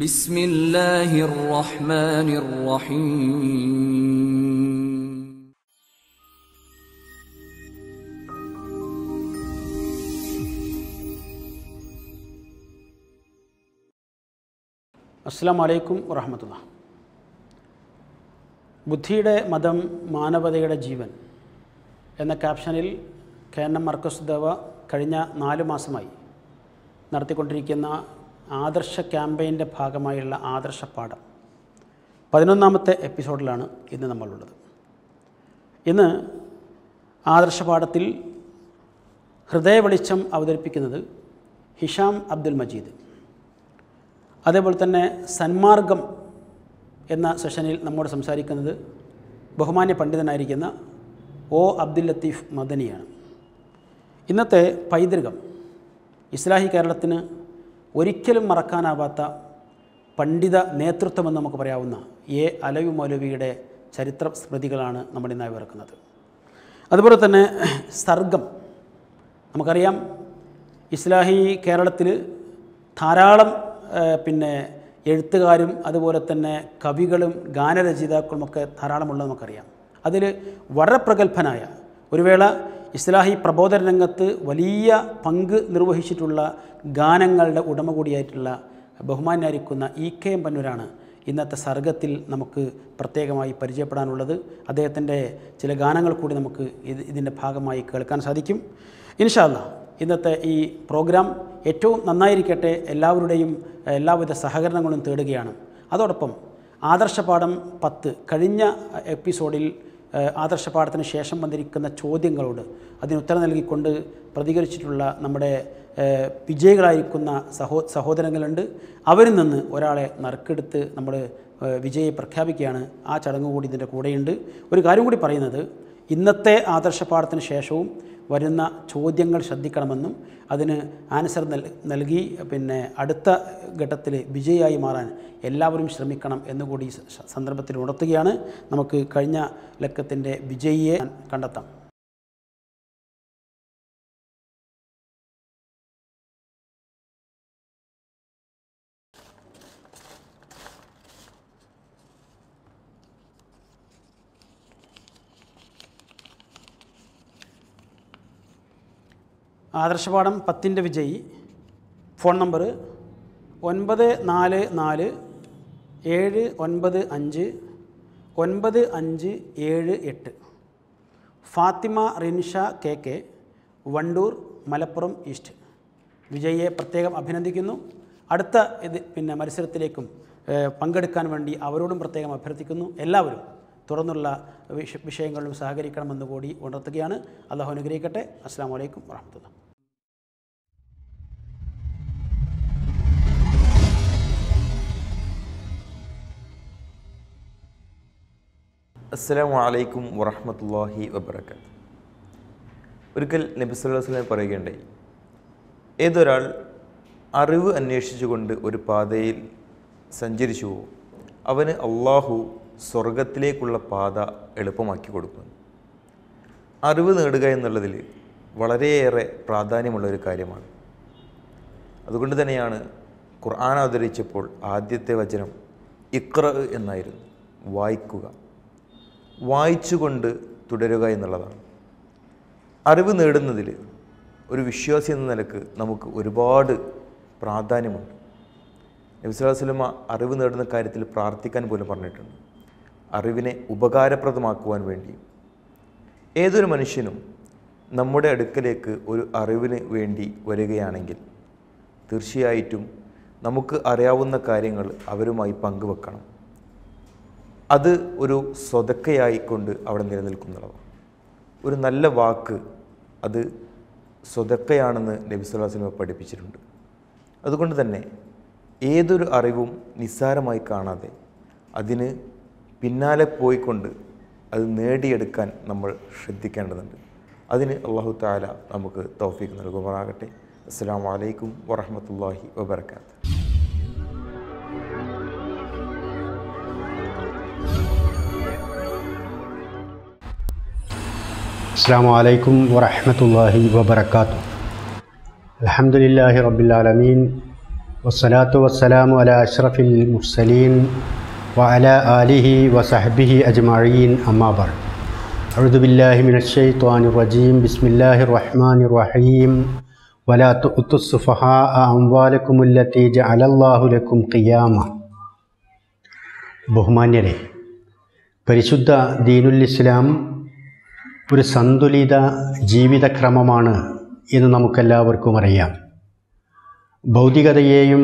بسم الله الرحمن الرحيم. അസ്സലാമു അലൈക്കും വറഹ്മത്തുള്ളാഹി. ബുദ്ധിയുടെ മതം മാനവതയുടെ ജീവൻ എന്ന ക്യാപ്ഷനിൽ KNM മർക്കസ് ദവ കഴിഞ്ഞ 4 മാസമായി നടത്തിക്കൊണ്ടിരിക്കുന്ന ആദർശ ക്യാമ്പയിൻ്റെ ഭാഗമായുള്ള ആദർശ പാഠം 11ാമത്തെ എപ്പിസോഡിലാണ് ഇന്ന് നമ്മളുള്ളത്. ഇന്ന് ആദർശ പാഠത്തിൽ ഹൃദയ വെളിച്ചം അവതരിപ്പിക്കുന്നത് ഹിഷാം അബ്ദുൽ മജീദ്. അതേപോലെ തന്നെ സന്മാർഗം എന്ന സെഷനിൽ നമ്മോട് സംസാരിക്കുന്നത് ബഹുമാന്യ പണ്ഡിതനായിരിക്കുന്ന ഒ അബ്ദുൽ ലത്തീഫ് മദനിയാണ്. ഇന്നത്തെ പൈതൃകം ഇസ്ലാഹി കേരളത്തിന് ഒരിക്കലും മറക്കാനാവാത്ത പണ്ഡിത നേതൃത്വമെന്ന് നമുക്ക് പറയാവുന്ന എ അലവി മൗലവിയുടെ ചരിത്ര സ്മൃതികളാണ് നമ്മളിന്നായി വിറക്കുന്നത്. അതുപോലെ തന്നെ സർഗം, നമുക്കറിയാം ഇസ്ലാഹി കേരളത്തിൽ ധാരാളം എഴുത്തുകാരും അതുപോലെ തന്നെ കവികളും ഗാനരചയിതാക്കളുമൊക്കെ ധാരാളമുള്ളത് നമുക്കറിയാം. അതിൽ വളരെ പ്രഗത്ഭനായ ഒരു വേള ഇസ്ലാഹി പ്രബോധന രംഗത്ത് വലിയ പങ്ക് നിർവഹിച്ചിട്ടുള്ള ഗാനങ്ങളുടെ ഉടമ കൂടിയായിട്ടുള്ള ബഹുമാന്യരിക്കുന്ന EKM പന്നൂരാണ് ഇന്നത്തെ സർഗത്തിൽ നമുക്ക് പ്രത്യേകമായി പരിചയപ്പെടാനുള്ളത്. അദ്ദേഹത്തിൻ്റെ ചില ഗാനങ്ങൾ കൂടി നമുക്ക് ഇതിൻ്റെ ഭാഗമായി കേൾക്കാൻ സാധിക്കും. ഇൻഷാ അല്ലാഹ് ഇന്നത്തെ ഈ പ്രോഗ്രാം ഏറ്റവും നന്നായിരിക്കട്ടെ, എല്ലാവരുടെയും എല്ലാവിധ സഹകരണങ്ങളും തേടുകയാണ്. അതോടൊപ്പം ആദർശപാഠം 10 കഴിഞ്ഞ എപ്പിസോഡിൽ ആദർശപാഠത്തിന് ശേഷം വന്നിരിക്കുന്ന ചോദ്യങ്ങളോട് അതിനുത്തരം നൽകിക്കൊണ്ട് പ്രതികരിച്ചിട്ടുള്ള നമ്മുടെ വിജയികളായിരിക്കുന്ന സഹോദരങ്ങളുണ്ട്. അവരിൽ നിന്ന് ഒരാളെ നറുക്കെടുത്ത് നമ്മൾ വിജയെ പ്രഖ്യാപിക്കുകയാണ്. ആ ചടങ്ങ് കൂടി ഇതിൻ്റെ കൂടെയുണ്ട്. ഒരു കാര്യം കൂടി പറയുന്നത്, ഇന്നത്തെ ആദർശപാഠത്തിന് ശേഷവും വരുന്ന ചോദ്യങ്ങൾ ശ്രദ്ധിക്കണമെന്നും അതിന് ആൻസർ നൽകി അടുത്ത ഘട്ടത്തിൽ വിജയിയായി മാറാൻ എല്ലാവരും ശ്രമിക്കണം എന്നുകൂടി സന്ദർഭത്തിൽ ഉണർത്തുകയാണ്. നമുക്ക് കഴിഞ്ഞ ലക്കത്തിൻ്റെ വിജയിയെ കണ്ടെത്താം. ആദർശപാഠം 10ൻ്റെ വിജയി phone number 9447959578 Fathima Rinsha KK, Wandoor, Malappuram east. വിജയിയെ പ്രത്യേകം അഭിനന്ദിക്കുന്നു. അടുത്ത മത്സരത്തിലേക്കും പങ്കെടുക്കാൻ വേണ്ടി അവരോടും പ്രത്യേകം അഭ്യർത്ഥിക്കുന്നു. എല്ലാവരും തുറന്നുള്ള വിഷയങ്ങളിലും സഹകരിക്കണമെന്ന് കൂടി ഉണർത്തുകയാണ്. അല്ലാഹു അനുഗ്രഹിക്കട്ടെ. അസ്സലാമു അലൈക്കും വറഹ്മത്തുള്ളാഹി. അസ്സലാമു അലൈക്കും വറഹ്മത്തുള്ളാഹി വബറകാതുഹു. ഒരിക്കൽ നബി സല്ലല്ലാഹു അലൈഹി വസല്ലം പറയുകയുണ്ടായി, ഏതൊരാൾ അറിവ് അന്വേഷിച്ചുകൊണ്ട് ഒരു പാതയിൽ സഞ്ചരിച്ചുവോ അവന് അള്ളാഹു സ്വർഗത്തിലേക്കുള്ള പാത എളുപ്പമാക്കി കൊടുക്കുന്നു. അറിവ് നേടുക എന്നുള്ളതിൽ വളരെയേറെ പ്രാധാന്യമുള്ളൊരു കാര്യമാണ്. അതുകൊണ്ട് തന്നെയാണ് ഖുർആൻ അവതരിച്ചപ്പോൾ ആദ്യത്തെ വചനം ഇഖ്റ എന്നായിരുന്നു, വായിക്കുക. വായിച്ചുകൊണ്ട് തുടരുക എന്നുള്ളതാണ്. അറിവ് നേടുന്നതിൽ ഒരു വിശ്വാസി എന്ന നിലക്ക് നമുക്ക് ഒരുപാട് പ്രാധാന്യമുണ്ട്. നബി സല്ലല്ലാഹു അലൈഹി വസല്ലം അറിവ് നേടുന്ന കാര്യത്തിൽ പ്രാർത്ഥിക്കാൻ പോലും പറഞ്ഞിട്ടുണ്ട്, അറിവിനെ ഉപകാരപ്രദമാക്കുവാൻ വേണ്ടി. ഏതൊരു മനുഷ്യനും നമ്മുടെ അടുക്കലേക്ക് ഒരു അറിവിന് വേണ്ടി വരികയാണെങ്കിൽ തീർച്ചയായിട്ടും നമുക്ക് അറിയാവുന്ന കാര്യങ്ങൾ അവരുമായി പങ്കുവെക്കണം. അത് ഒരു സ്വതക്കയായിക്കൊണ്ട് അവിടെ നിലനിൽക്കുന്നതാണ്. ഒരു നല്ല വാക്ക് അത് സ്വതക്കയാണെന്ന് നബി സല്ലല്ലാഹു അലൈഹി വസല്ലം പഠിപ്പിച്ചിട്ടുണ്ട്. അതുകൊണ്ട് തന്നെ ഏതൊരു അറിവും നിസ്സാരമായി കാണാതെ അതിന് പിന്നാലെ പോയിക്കൊണ്ട് അത് നേടിയെടുക്കാൻ നമ്മൾ ശ്രദ്ധിക്കേണ്ടതുണ്ട്. അതിന് അല്ലാഹു തആല നമുക്ക് തൗഫീഖ് നൽകുമാറാകട്ടെ. അസ്സലാമു അലൈക്കും വറഹ്മത്തുള്ളാഹി വബറകാതുഹു. അസ്സലാമു അലൈക്കും വറഹ്മത്തുള്ളാഹി വബറകാതുഹു. അൽഹംദുലില്ലാഹി റബ്ബിൽ ആലമീൻ വസ്സലാത്തു വസ്സലാമു അലാ അഷ്റഫിൽ മുർസലീൻ വഅലാ ആലിഹി വസഹ്ബിഹി അജ്മഈൻ അമ്മാ ബഅദ്. അഊദു ബില്ലാഹി മിനശ് ശൈത്വാനിർ റജീം. ബിസ്മില്ലാഹിർ റഹ്മാനിർ റഹീം. വലാ തുഅ്തുസ് സുഫഹാഅ അംവാലകുമുല്ലതീ ജഅലല്ലാഹു ലക്കും ഖിയാമ. ബഹുമാന്യരെ, പരിശുദ്ധ ദീനുൽ ഇസ്ലാം ഒരു സന്തുലിത ജീവിതക്രമമാണ് എന്ന് നമുക്കെല്ലാവർക്കും അറിയാം. ഭൗതികതയെയും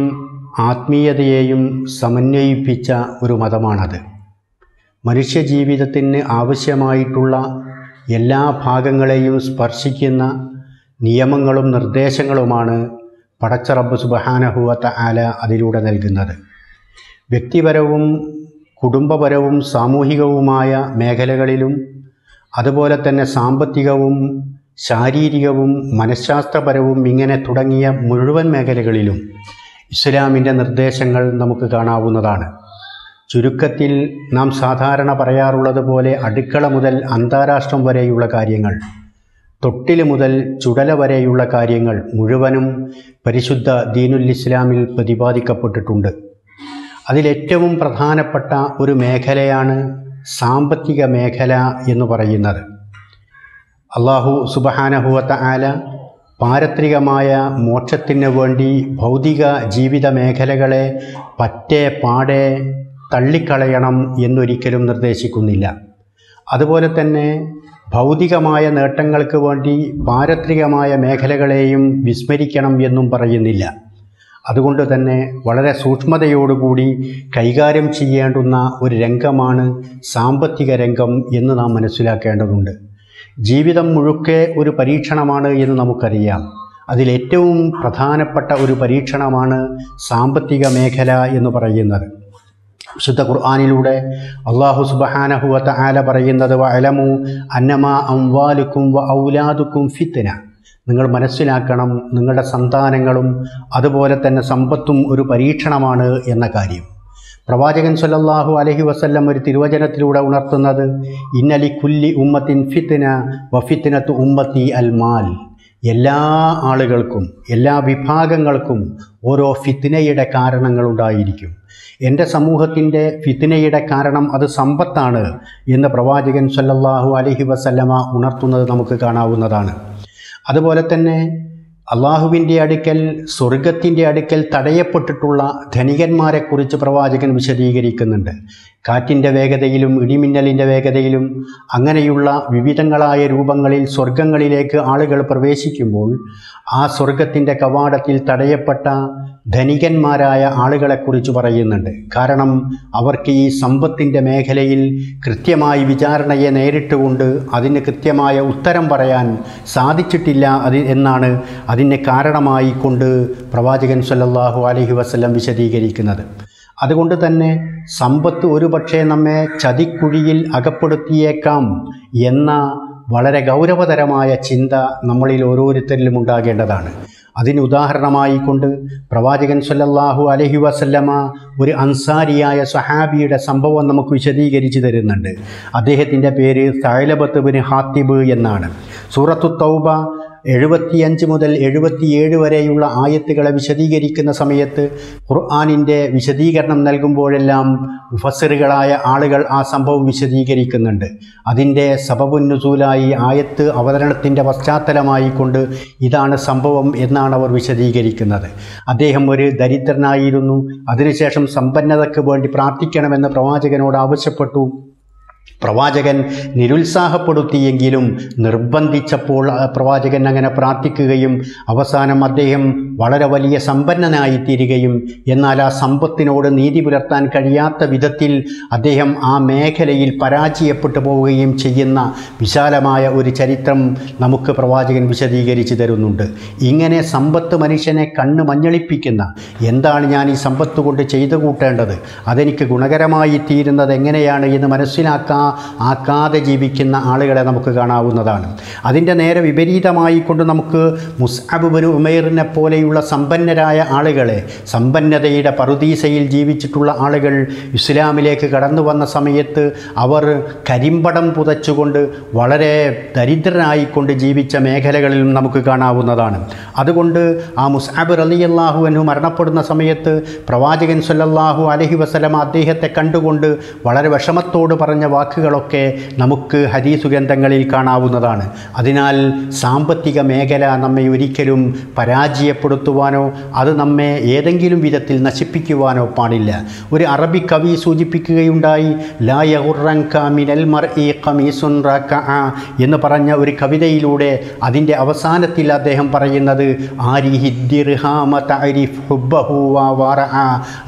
ആത്മീയതയെയും സമന്വയിപ്പിച്ച ഒരു മതമാണത്. മനുഷ്യജീവിതത്തിന് ആവശ്യമായിട്ടുള്ള എല്ലാ ഭാഗങ്ങളെയും സ്പർശിക്കുന്ന നിയമങ്ങളും നിർദ്ദേശങ്ങളുമാണ് പടച്ച റബ്ബ് സുബ്ഹാനഹു വ തആല അതിലൂടെ നൽകുന്നത്. വ്യക്തിപരവും കുടുംബപരവും സാമൂഹികവുമായ മേഖലകളിലും അതുപോലെ തന്നെ സാമ്പത്തികവും ശാരീരികവും മനഃശാസ്ത്രപരവും ഇങ്ങനെ തുടങ്ങിയ മുഴുവൻ മേഖലകളിലും ഇസ്ലാമിൻ്റെ നിർദ്ദേശങ്ങൾ നമുക്ക് കാണാവുന്നതാണ്. ചുരുക്കത്തിൽ നാം സാധാരണ പറയാറുള്ളത് പോലെ അടുക്കള മുതൽ അന്താരാഷ്ട്രം വരെയുള്ള കാര്യങ്ങൾ, തൊട്ടിൽ മുതൽ ചുടല വരെയുള്ള കാര്യങ്ങൾ മുഴുവനും പരിശുദ്ധ ദീനുൽ ഇസ്ലാമിൽ പ്രതിപാദിക്കപ്പെട്ടിട്ടുണ്ട്. അതിലേറ്റവും പ്രധാനപ്പെട്ട ഒരു മേഖലയാണ് സാമ്പത്തിക മേഖല എന്ന് പറയുന്നത്. അല്ലാഹു സുബ്ഹാനഹു വ തആല പാരത്രികമായ മോക്ഷത്തിന് വേണ്ടി ഭൗതിക ജീവിത മേഖലകളെ പറ്റേ പാടെ തള്ളിക്കളയണം എന്നൊരിക്കലും നിർദ്ദേശിക്കുന്നില്ല. അതുപോലെ തന്നെ ഭൗതികമായ നേട്ടങ്ങൾക്ക് വേണ്ടി പാരത്രികമായ മേഖലകളെയും വിസ്മരിക്കണം എന്നും പറയുന്നില്ല. അതുകൊണ്ട് തന്നെ വളരെ സൂക്ഷ്മതയോടുകൂടി കൈകാര്യം ചെയ്യേണ്ടുന്ന ഒരു രംഗമാണ് സാമ്പത്തിക രംഗം എന്ന് നാം മനസ്സിലാക്കേണ്ടതുണ്ട്. ജീവിതം മുഴുക്കെ ഒരു പരീക്ഷണമാണ് എന്ന് നമുക്കറിയാം. അതിലേറ്റവും പ്രധാനപ്പെട്ട ഒരു പരീക്ഷണമാണ് സാമ്പത്തിക മേഖല എന്ന് പറയുന്നത്. വിശുദ്ധ ഖുർആനിലൂടെ അല്ലാഹു സുബ്ഹാനഹു വ തആല പറയുന്നത് വഅലമു അന്നമാ അംവാലുക്കും വ ഔലാദുക്കും ഫിത്ന. നിങ്ങൾ മനസ്സിലാക്കണം, നിങ്ങളുടെ സന്താനങ്ങളും അതുപോലെ തന്നെ സമ്പത്തും ഒരു പരീക്ഷണമാണ് എന്ന കാര്യം. പ്രവാചകൻ സ്വല്ലല്ലാഹു അലൈഹി വസല്ലം ഒരു തിരുവചനത്തിലൂടെ ഉണർത്തുന്നത് ഇന്നലി കുല്ലി ഉമ്മത്തിൻ ഫിത്ന വ ഫിത്നത്തു ഉമ്മത്തി അൽ മാൽ. എല്ലാ ആളുകൾക്കും എല്ലാ വിഭാഗങ്ങൾക്കും ഓരോ ഫിത്നയുടെ കാരണങ്ങളുണ്ടായിരിക്കും. എൻ്റെ സമൂഹത്തിൻ്റെ ഫിത്നയുടെ കാരണം അത് സമ്പത്താണ് എന്ന് പ്രവാചകൻ സ്വല്ലല്ലാഹു അലൈഹി വസല്ലമ ഉണർത്തുന്നത് നമുക്ക് കാണാവുന്നതാണ്. അതുപോലെ തന്നെ അള്ളാഹുവിൻ്റെ അടുക്കൽ സ്വർഗത്തിൻ്റെ അടുക്കൽ തടയപ്പെട്ടിട്ടുള്ള ധനികന്മാരെക്കുറിച്ച് പ്രവാചകൻ വിശദീകരിക്കുന്നുണ്ട്. കാറ്റിൻ്റെ വേഗതയിലും ഇടിമിന്നലിൻ്റെ വേഗതയിലും അങ്ങനെയുള്ള വിവിധങ്ങളായ രൂപങ്ങളിൽ സ്വർഗങ്ങളിലേക്ക് ആളുകൾ പ്രവേശിക്കുമ്പോൾ ആ സ്വർഗത്തിൻ്റെ കവാടത്തിൽ തടയപ്പെട്ട ധനികന്മാരായ ആളുകളെക്കുറിച്ച് പറയുന്നുണ്ട്. കാരണം അവർക്ക് ഈ സമ്പത്തിൻ്റെ മേഖലയിൽ കൃത്യമായി വിചാരണയെ നേരിട്ടുകൊണ്ട് അതിന് കൃത്യമായ ഉത്തരം പറയാൻ സാധിച്ചിട്ടില്ല എന്നാണ് അതിന് കാരണമായി കൊണ്ട് പ്രവാചകൻ സ്വല്ലല്ലാഹു അലൈഹി വസല്ലം വിശദീകരിക്കുന്നത്. അതുകൊണ്ട് തന്നെ സമ്പത്ത് ഒരുപക്ഷെ നമ്മെ ചതിക്കുഴിയിൽ അകപ്പെടുത്തിയേക്കാം എന്ന വളരെ ഗൗരവതരമായ ചിന്ത നമ്മളിൽ ഓരോരുത്തരിലും ഉണ്ടാകേണ്ടതാണ്. അതിന് ഉദാഹരണമായി കൊണ്ട് പ്രവാചകൻ സ്വല്ലല്ലാഹു അലൈഹി വസല്ലമ ഒരു അൻസാരിയായ സഹാബിയുടെ സംഭവം നമുക്ക് വിശദീകരിച്ച് തരുന്നുണ്ട്. അദ്ദേഹത്തിൻ്റെ പേര് സഅലബത്ത് ബിൻ ഹാത്തിബ് എന്നാണ്. സൂറത്തു തൗബ 75 മുതൽ 77 വരെയുള്ള ആയത്തുകളെ വിശദീകരിക്കുന്ന സമയത്ത് ഖുർആനിൻ്റെ വിശദീകരണം നൽകുമ്പോഴെല്ലാം മുഫസ്സിറുകളായ ആളുകൾ ആ സംഭവം വിശദീകരിക്കുന്നുണ്ട്. അതിൻ്റെ സബബുൻ നുസൂലായി ആയത്ത് അവതരണത്തിൻ്റെ പശ്ചാത്തലമായി കൊണ്ട് ഇതാണ് സംഭവം എന്നാണ് അവർ വിശദീകരിക്കുന്നത്. അദ്ദേഹം ഒരു ദരിദ്രനായിരുന്നു. അതിനുശേഷം സമ്പന്നതയ്ക്ക് വേണ്ടി പ്രാർത്ഥിക്കണമെന്ന് പ്രവാചകനോട് ആവശ്യപ്പെട്ടു. പ്രവാചകൻ നിരുത്സാഹപ്പെടുത്തിയെങ്കിലും നിർബന്ധിച്ചപ്പോൾ പ്രവാചകൻ അങ്ങനെ പ്രാർത്ഥിക്കുകയും അവസാനം അദ്ദേഹം വളരെ വലിയ സമ്പന്നനായിത്തീരുകയും എന്നാൽ ആ സമ്പത്തിനോട് നീതി പുലർത്താൻ കഴിയാത്ത വിധത്തിൽ അദ്ദേഹം ആ മേഖലയിൽ പരാജയപ്പെട്ടു പോവുകയും ചെയ്യുന്ന വിശാലമായ ഒരു ചരിത്രം നമുക്ക് പ്രവാചകൻ വിശദീകരിച്ച് തരുന്നുണ്ട്. ഇങ്ങനെ സമ്പത്ത് മനുഷ്യനെ കണ്ണ് മഞ്ഞളിപ്പിക്കുന്ന, എന്താണ് ഞാൻ ഈ സമ്പത്ത് കൊണ്ട് ചെയ്തു കൂട്ടേണ്ടത്, അതെനിക്ക് ഗുണകരമായി തീരുന്നത് എങ്ങനെയാണ് എന്ന് മനസ്സിലാക്കാൻ ആക്കാതെ ജീവിക്കുന്ന ആളുകളെ നമുക്ക് കാണാവുന്നതാണ്. അതിൻ്റെ നേരെ വിപരീതമായി കൊണ്ട് നമുക്ക് മുസ്അബ് ബിൻ ഉമൈറിനെ പോലെയുള്ള സമ്പന്നരായ ആളുകളെ, സമ്പന്നതയുടെ പറുദീസയിൽ ജീവിച്ചിട്ടുള്ള ആളുകൾ ഇസ്ലാമിലേക്ക് കടന്നു വന്ന സമയത്ത് അവർ കരിമ്പടം പുതച്ചുകൊണ്ട് വളരെ ദരിദ്രരായിക്കൊണ്ട് ജീവിച്ച മേഖലകളിലും നമുക്ക് കാണാവുന്നതാണ്. അതുകൊണ്ട് ആ മുസ്അബ് റളിയല്ലാഹു അൻഹു മരണപ്പെടുന്ന സമയത്ത് പ്രവാചകൻ സ്വല്ലല്ലാഹു അലൈഹി വസല്ലം അദ്ദേഹത്തെ കണ്ടുകൊണ്ട് വളരെ വിഷമത്തോട് പറഞ്ഞ വാക്കുകളൊക്കെ നമുക്ക് ഹദീസ് ഗ്രന്ഥങ്ങളിൽ കാണാവുന്നതാണ്. അതിനാൽ സാമ്പത്തിക മേഖല നമ്മെ ഒരിക്കലും പരാജയപ്പെടുത്തുവാനോ അത് നമ്മെ ഏതെങ്കിലും വിധത്തിൽ നശിപ്പിക്കുവാനോ പാടില്ല. ഒരു അറബി കവി സൂചിപ്പിക്കുകയുണ്ടായി, ലാ യഗുറൻക മിനൽ മർഇ ഖമീസുൻ റകഅ എന്ന് പറഞ്ഞ ഒരു കവിതയിലൂടെ അതിൻ്റെ അവസാനത്തിൽ അദ്ദേഹം പറയുന്നത് ആരിഹി ദിർഹാമ തഅരിഫ് ഹുബ്ബഹു വറഅ.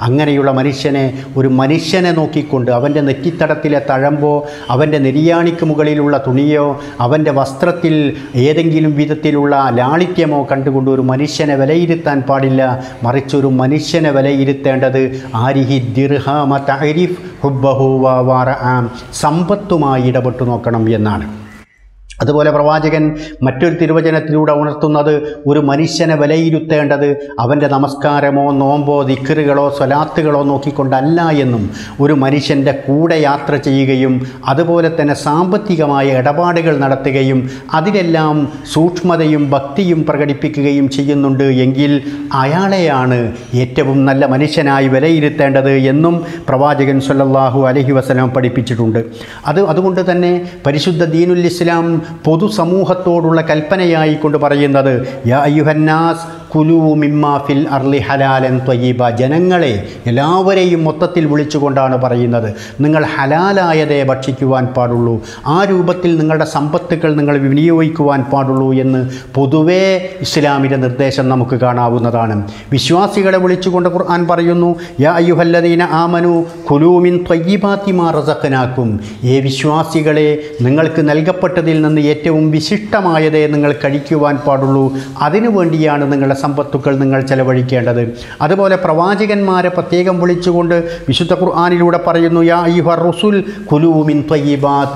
അങ്ങനെയുള്ള മനുഷ്യനെ, ഒരു മനുഷ്യനെ നോക്കിക്കൊണ്ട് അവൻ്റെ നെറ്റിത്തടത്തിലെ തഴമ്പോ അവൻ്റെ നെരിയാണിക്ക് മുകളിലുള്ള തുണിയോ അവൻ്റെ വസ്ത്രത്തിൽ ഏതെങ്കിലും വിധത്തിലുള്ള ലാളിത്യമോ കണ്ടുകൊണ്ട് ഒരു മനുഷ്യനെ വിലയിരുത്താൻ പാടില്ല. മറിച്ചൊരു മനുഷ്യനെ വിലയിരുത്തേണ്ടത് ആരിഹി ദിർഹാമ തഅരിഫ് ഹുബ്ബഹു വറഅ, സമ്പത്തുമായി ഇടപെട്ടു നോക്കണം എന്നാണ്. അതുപോലെ പ്രവാചകൻ മറ്റൊരു തിരുവചനത്തിലൂടെ ഉണർത്തുന്നത് ഒരു മനുഷ്യനെ വിലയിരുത്തേണ്ടത് അവൻ്റെ നമസ്കാരമോ നോമ്പോ ദിക്റുകളോ സ്വലാത്തുകളോ നോക്കിക്കൊണ്ടല്ല എന്നും, ഒരു മനുഷ്യൻ്റെ കൂടെ യാത്ര ചെയ്യുകയും അതുപോലെ തന്നെ സാമ്പത്തികമായ ഇടപാടുകൾ നടത്തുകയും അതിലെല്ലാം സൂക്ഷ്മതയും ഭക്തിയും പ്രകടിപ്പിക്കുകയും ചെയ്യുന്നുണ്ട് എങ്കിൽ അയാളെയാണ് ഏറ്റവും നല്ല മനുഷ്യനായി വിലയിരുത്തേണ്ടത് എന്നും പ്രവാചകൻ സ്വല്ലല്ലാഹു അലൈഹി വസല്ലം പഠിപ്പിച്ചിട്ടുണ്ട്. അതുകൊണ്ട് തന്നെ പരിശുദ്ധ ദീനുൽ ഇസ്ലാം പൊതുസമൂഹത്തോടുള്ള കൽപ്പനയായി കൊണ്ട് പറയുന്നത് യാ അയ്യുഹന്നാസ് കുലൂ മിമ്മാ ഫിൽ അർളി ഹലാലൻ ത്വയ്യിബ, ജനങ്ങളെ എല്ലാവരെയും മൊത്തത്തിൽ വിളിച്ചുകൊണ്ടാണ് പറയുന്നത്, നിങ്ങൾ ഹലാലായതേ ഭക്ഷിക്കുവാൻ പാടുള്ളൂ, ആ രൂപത്തിൽ നിങ്ങളുടെ സമ്പത്തുകൾ നിങ്ങൾ വിനിയോഗിക്കുവാൻ പാടുള്ളൂ എന്ന് പൊതുവേ ഇസ്ലാമിൻ്റെ നിർദ്ദേശം നമുക്ക് കാണാവുന്നതാണ്. വിശ്വാസികളെ വിളിച്ചുകൊണ്ട് ഖുർആൻ പറയുന്നു, യാ അയ്യുഹല്ലദീന ആമനു കുലൂ മിൻ ത്വയ്യിബാതി മാ റസഖ്നാകും, വിശ്വാസികളെ നിങ്ങൾക്ക് നൽകപ്പെട്ടതിൽ നിന്ന് ഏറ്റവും വിശിഷ്ടമായതേ നിങ്ങൾ കഴിക്കുവാൻ പാടുള്ളൂ, അതിനുവേണ്ടിയാണ് നിങ്ങളുടെ സമ്പത്തുക്കൾ നിങ്ങൾ ചെലവഴിക്കേണ്ടത്. അതുപോലെ പ്രവാചകന്മാരെ പ്രത്യേകം വിളിച്ചുകൊണ്ട് വിശുദ്ധ ഖുർആനിലൂടെ പറയുന്നു, യാ അയ്യുഹർ റസൂൽ കുലൂ മിൻ ത്വയ്യിബാത്,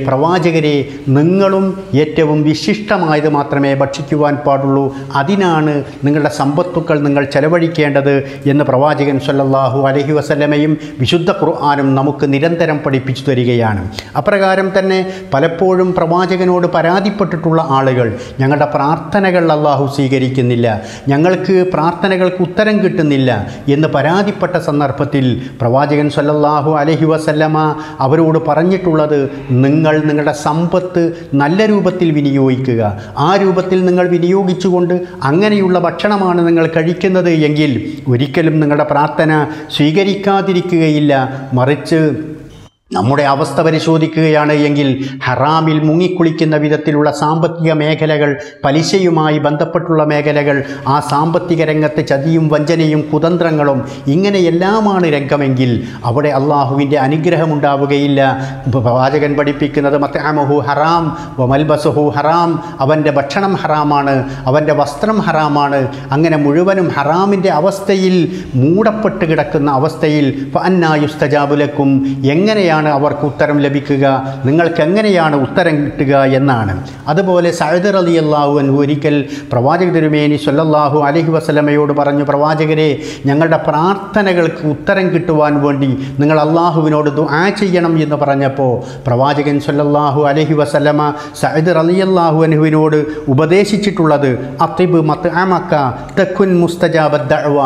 പ്രവാചകരെ നിങ്ങളും ഏറ്റവും വിശിഷ്ടമായത് മാത്രമേ ഭക്ഷിക്കുവാൻ പാടുള്ളൂ, അതിനാണ് നിങ്ങളുടെ സമ്പത്തുക്കൾ നിങ്ങൾ ചെലവഴിക്കേണ്ടത് എന്ന് പ്രവാചകൻ സ്വല്ലല്ലാഹു അലൈഹി വസല്ലമയും വിശുദ്ധ ഖുർആനും നമുക്ക് നിരന്തരം പഠിപ്പിച്ചു തരികയാണ്. അപ്രകാരം തന്നെ പലപ്പോഴും പ്രവാചകനോട് പരാതിപ്പെട്ടിട്ടുള്ള ആളുകൾ, ഞങ്ങളുടെ പ്രാർത്ഥനകൾ അല്ലാഹു സ്വീകരിക്കുന്നില്ല, ഞങ്ങൾക്ക് പ്രാർത്ഥനകൾക്ക് ഉത്തരം കിട്ടുന്നില്ല എന്ന് പരാതിപ്പെട്ട സന്ദർഭത്തിൽ പ്രവാചകൻ സ്വല്ലല്ലാഹു അലൈഹി വസല്ലമ അവരോട് പറഞ്ഞിട്ടുള്ളത്, നിങ്ങൾ നിങ്ങളുടെ സമ്പത്ത് നല്ല രൂപത്തിൽ വിനിയോഗിക്കുക, ആ രൂപത്തിൽ നിങ്ങൾ വിനിയോഗിച്ചുകൊണ്ട് അങ്ങനെയുള്ള ഭക്ഷണമാണ് നിങ്ങൾ കഴിക്കുന്നത് എങ്കിൽ ഒരിക്കലും നിങ്ങളുടെ പ്രാർത്ഥന സ്വീകരിക്കാതിരിക്കുകയില്ല. മറിച്ച് നമ്മുടെ അവസ്ഥ പരിശോധിക്കുകയാണ് എങ്കിൽ ഹറാമിൽ മുങ്ങിക്കുളിക്കുന്ന വിധത്തിലുള്ള സാമ്പത്തിക മേഖലകൾ, പലിശയുമായി ബന്ധപ്പെട്ടുള്ള മേഖലകൾ, ആ സാമ്പത്തിക രംഗത്ത് ചതിയും വഞ്ചനയും കുതന്ത്രങ്ങളും ഇങ്ങനെയെല്ലാമാണ് രംഗമെങ്കിൽ അവിടെ അള്ളാഹുവിൻ്റെ അനുഗ്രഹമുണ്ടാവുകയില്ല. പ്രവാചകൻ പഠിപ്പിക്കുന്നത് മത്അമുഹു ഹറാം വമൽബസുഹു ഹറാം, അവൻ്റെ ഭക്ഷണം ഹറാമാണ്, അവൻ്റെ വസ്ത്രം ഹറാമാണ്. അങ്ങനെ മുഴുവനും ഹറാമിൻ്റെ അവസ്ഥയിൽ മൂടപ്പെട്ട് കിടക്കുന്ന അവസ്ഥയിൽ ഫഅന്നാ യുസ്തജാബു ലക്കും, എങ്ങനെയാണ് അവർക്ക് ഉത്തരം ലഭിക്കുക, നിങ്ങൾക്ക് എങ്ങനെയാണ് ഉത്തരം കിട്ടുക എന്നാണ്. അതുപോലെ സഅദ് റളിയല്ലാഹു അൻഹു ഒരിക്കൽ പ്രവാചക തിരുമേനി സ്വല്ലല്ലാഹു അലൈഹി വസല്ലമയോട് പറഞ്ഞു, പ്രവാചകരെ ഞങ്ങളുടെ പ്രാർത്ഥനകൾക്ക് ഉത്തരം കിട്ടുവാൻ വേണ്ടി നിങ്ങൾ അള്ളാഹുവിനോട് ദുആ ചെയ്യണം എന്ന് പറഞ്ഞപ്പോൾ പ്രവാചകൻ സ്വല്ലല്ലാഹു അലൈഹി വസല്ലമ സഅദ് റളിയല്ലാഹു അൻഹുവിനോട് ഉപദേശിച്ചിട്ടുള്ളത് അത്തിബ് മത്അമക തകുൻ മുസ്തജാബദ് ദഅവ,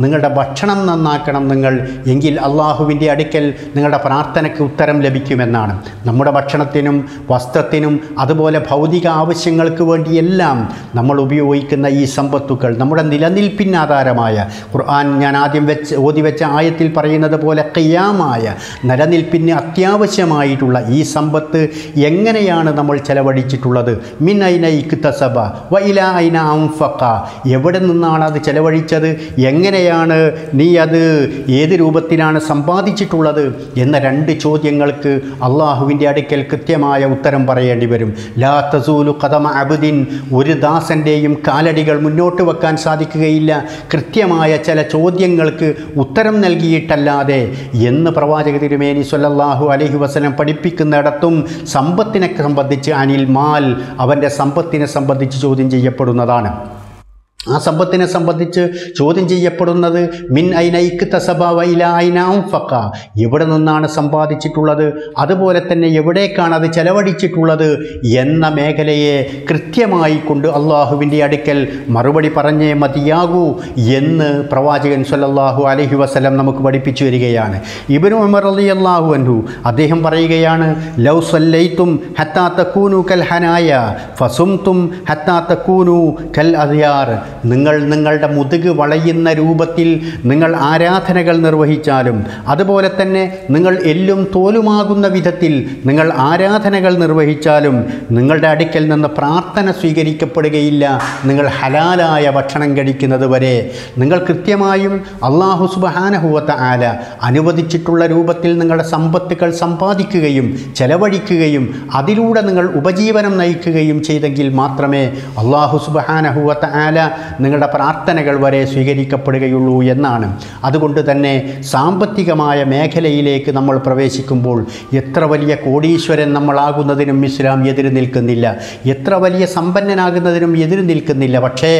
നിങ്ങളുടെ ഭക്ഷണം നന്നാക്കണം നിങ്ങൾ, എങ്കിൽ അള്ളാഹുവിൻ്റെ അടുക്കൽ നിങ്ങളുടെ പ്രാർത്ഥനയ്ക്ക് ഉത്തരം ലഭിക്കുമെന്നാണ്. നമ്മുടെ ഭക്ഷണത്തിനും വസ്ത്രത്തിനും അതുപോലെ ഭൗതിക ആവശ്യങ്ങൾക്ക് വേണ്ടിയെല്ലാം നമ്മൾ ഉപയോഗിക്കുന്ന ഈ സമ്പത്തുക്കൾ നമ്മുടെ നിലനിൽപ്പിന് ആധാരമായ, ഖുർആൻ ഞാൻ ആദ്യം ഓതി വെച്ച ആയത്തിൽ പറയുന്നത് പോലെ ഖിയാമായ നിലനിൽപ്പിന് അത്യാവശ്യമായിട്ടുള്ള ഈ സമ്പത്ത് എങ്ങനെയാണ് നമ്മൾ ചെലവഴിച്ചിട്ടുള്ളത്? മിൻ ഐന ഇക്തസബ വ ഇലാ ഐന അൻഫഖ, എവിടെ നിന്നാണ് അത് ചെലവഴിച്ചത്, എങ്ങനെയാണ് നീ അത് ഏത് രൂപത്തിലാണ് സമ്പാദിച്ചിട്ടുള്ളത് എന്ന രണ്ട് ചോദ്യം ചോദ്യങ്ങൾക്ക് അള്ളാഹുവിൻ്റെ അടുക്കൽ കൃത്യമായ ഉത്തരം പറയേണ്ടി വരും. ലാ തസൂലു ഖദമ അബ്ദിൻ, ഒരു ദാസൻ്റെയും കാലടികൾ മുന്നോട്ട് വെക്കാൻ സാധിക്കുകയില്ല കൃത്യമായ ചില ചോദ്യങ്ങൾക്ക് ഉത്തരം നൽകിയിട്ടല്ലാതെ എന്ന് പ്രവാചക തിരുമേനി സ്വല്ലല്ലാഹു അലൈഹി വസല്ലം പഠിപ്പിക്കുന്നിടത്തും സമ്പത്തിനെ സംബന്ധിച്ച് അനിൽ മാൽ, അവൻ്റെ സമ്പത്തിനെ സംബന്ധിച്ച് ചോദ്യം ചെയ്യപ്പെടുന്നതാണ്. ആ സമ്പത്തിനെ സംബന്ധിച്ച് ചോദ്യം ചെയ്യപ്പെടുന്നത് മിൻ ഐനൈക്ക് തസബ വൈല ഐനാം ഫക്ക, എവിടെ നിന്നാണ് സമ്പാദിച്ചിട്ടുള്ളത്, അതുപോലെ തന്നെ എവിടേക്കാണ് അത് ചെലവഴിച്ചിട്ടുള്ളത് എന്ന മേഖലയെ കൃത്യമായി കൊണ്ട് അള്ളാഹുവിൻ്റെ അടുക്കൽ മറുപടി പറഞ്ഞേ മതിയാകൂ എന്ന് പ്രവാചകൻ സ്വല്ലല്ലാഹു അലൈഹി വസല്ലം നമുക്ക് പഠിപ്പിച്ചു വരികയാണ്. ഇബ്നു ഉമർ റളിയല്ലാഹു അൻഹു അദ്ദേഹം പറയുകയാണ്, ലൗ സല്ലൈതും ഹത്താ തകൂനു കൽ ഹനായ ഫസുംതും ഹത്താ തകൂനു കൽ അദ്യാർ, നിങ്ങൾ നിങ്ങളുടെ മുതുക് വളയുന്ന രൂപത്തിൽ നിങ്ങൾ ആരാധനകൾ നിർവഹിച്ചാലും, അതുപോലെ തന്നെ നിങ്ങൾ എല്ലും തോലുമാകുന്ന വിധത്തിൽ നിങ്ങൾ ആരാധനകൾ നിർവഹിച്ചാലും നിങ്ങളുടെ അടുക്കൽ നിന്ന് പ്രാർത്ഥന സ്വീകരിക്കപ്പെടുകയില്ല നിങ്ങൾ ഹലാലായ ഭക്ഷണം കഴിക്കുന്നത് വരെ. നിങ്ങൾ കൃത്യമായും അല്ലാഹു സുബ്ഹാനഹു വ തആല അനുവദിച്ചിട്ടുള്ള രൂപത്തിൽ നിങ്ങളുടെ സമ്പത്തുകൾ സമ്പാദിക്കുകയും ചെലവഴിക്കുകയും അതിലൂടെ നിങ്ങൾ ഉപജീവനം നയിക്കുകയും ചെയ്തെങ്കിൽ മാത്രമേ അല്ലാഹു സുബ്ഹാനഹു വ തആല നിങ്ങളുടെ പ്രാർത്ഥനകൾ വരെ സ്വീകരിക്കപ്പെടുകയുള്ളൂ എന്നാണ്. അതുകൊണ്ട് തന്നെ സാമ്പത്തികമായ മേഖലയിലേക്ക് നമ്മൾ പ്രവേശിക്കുമ്പോൾ എത്ര വലിയ കോടീശ്വരൻ നമ്മളാകുന്നതിനും ഇസ്ലാം എതിര് നിൽക്കുന്നില്ല, എത്ര വലിയ സമ്പന്നനാകുന്നതിനും എതിര് നിൽക്കുന്നില്ല. പക്ഷേ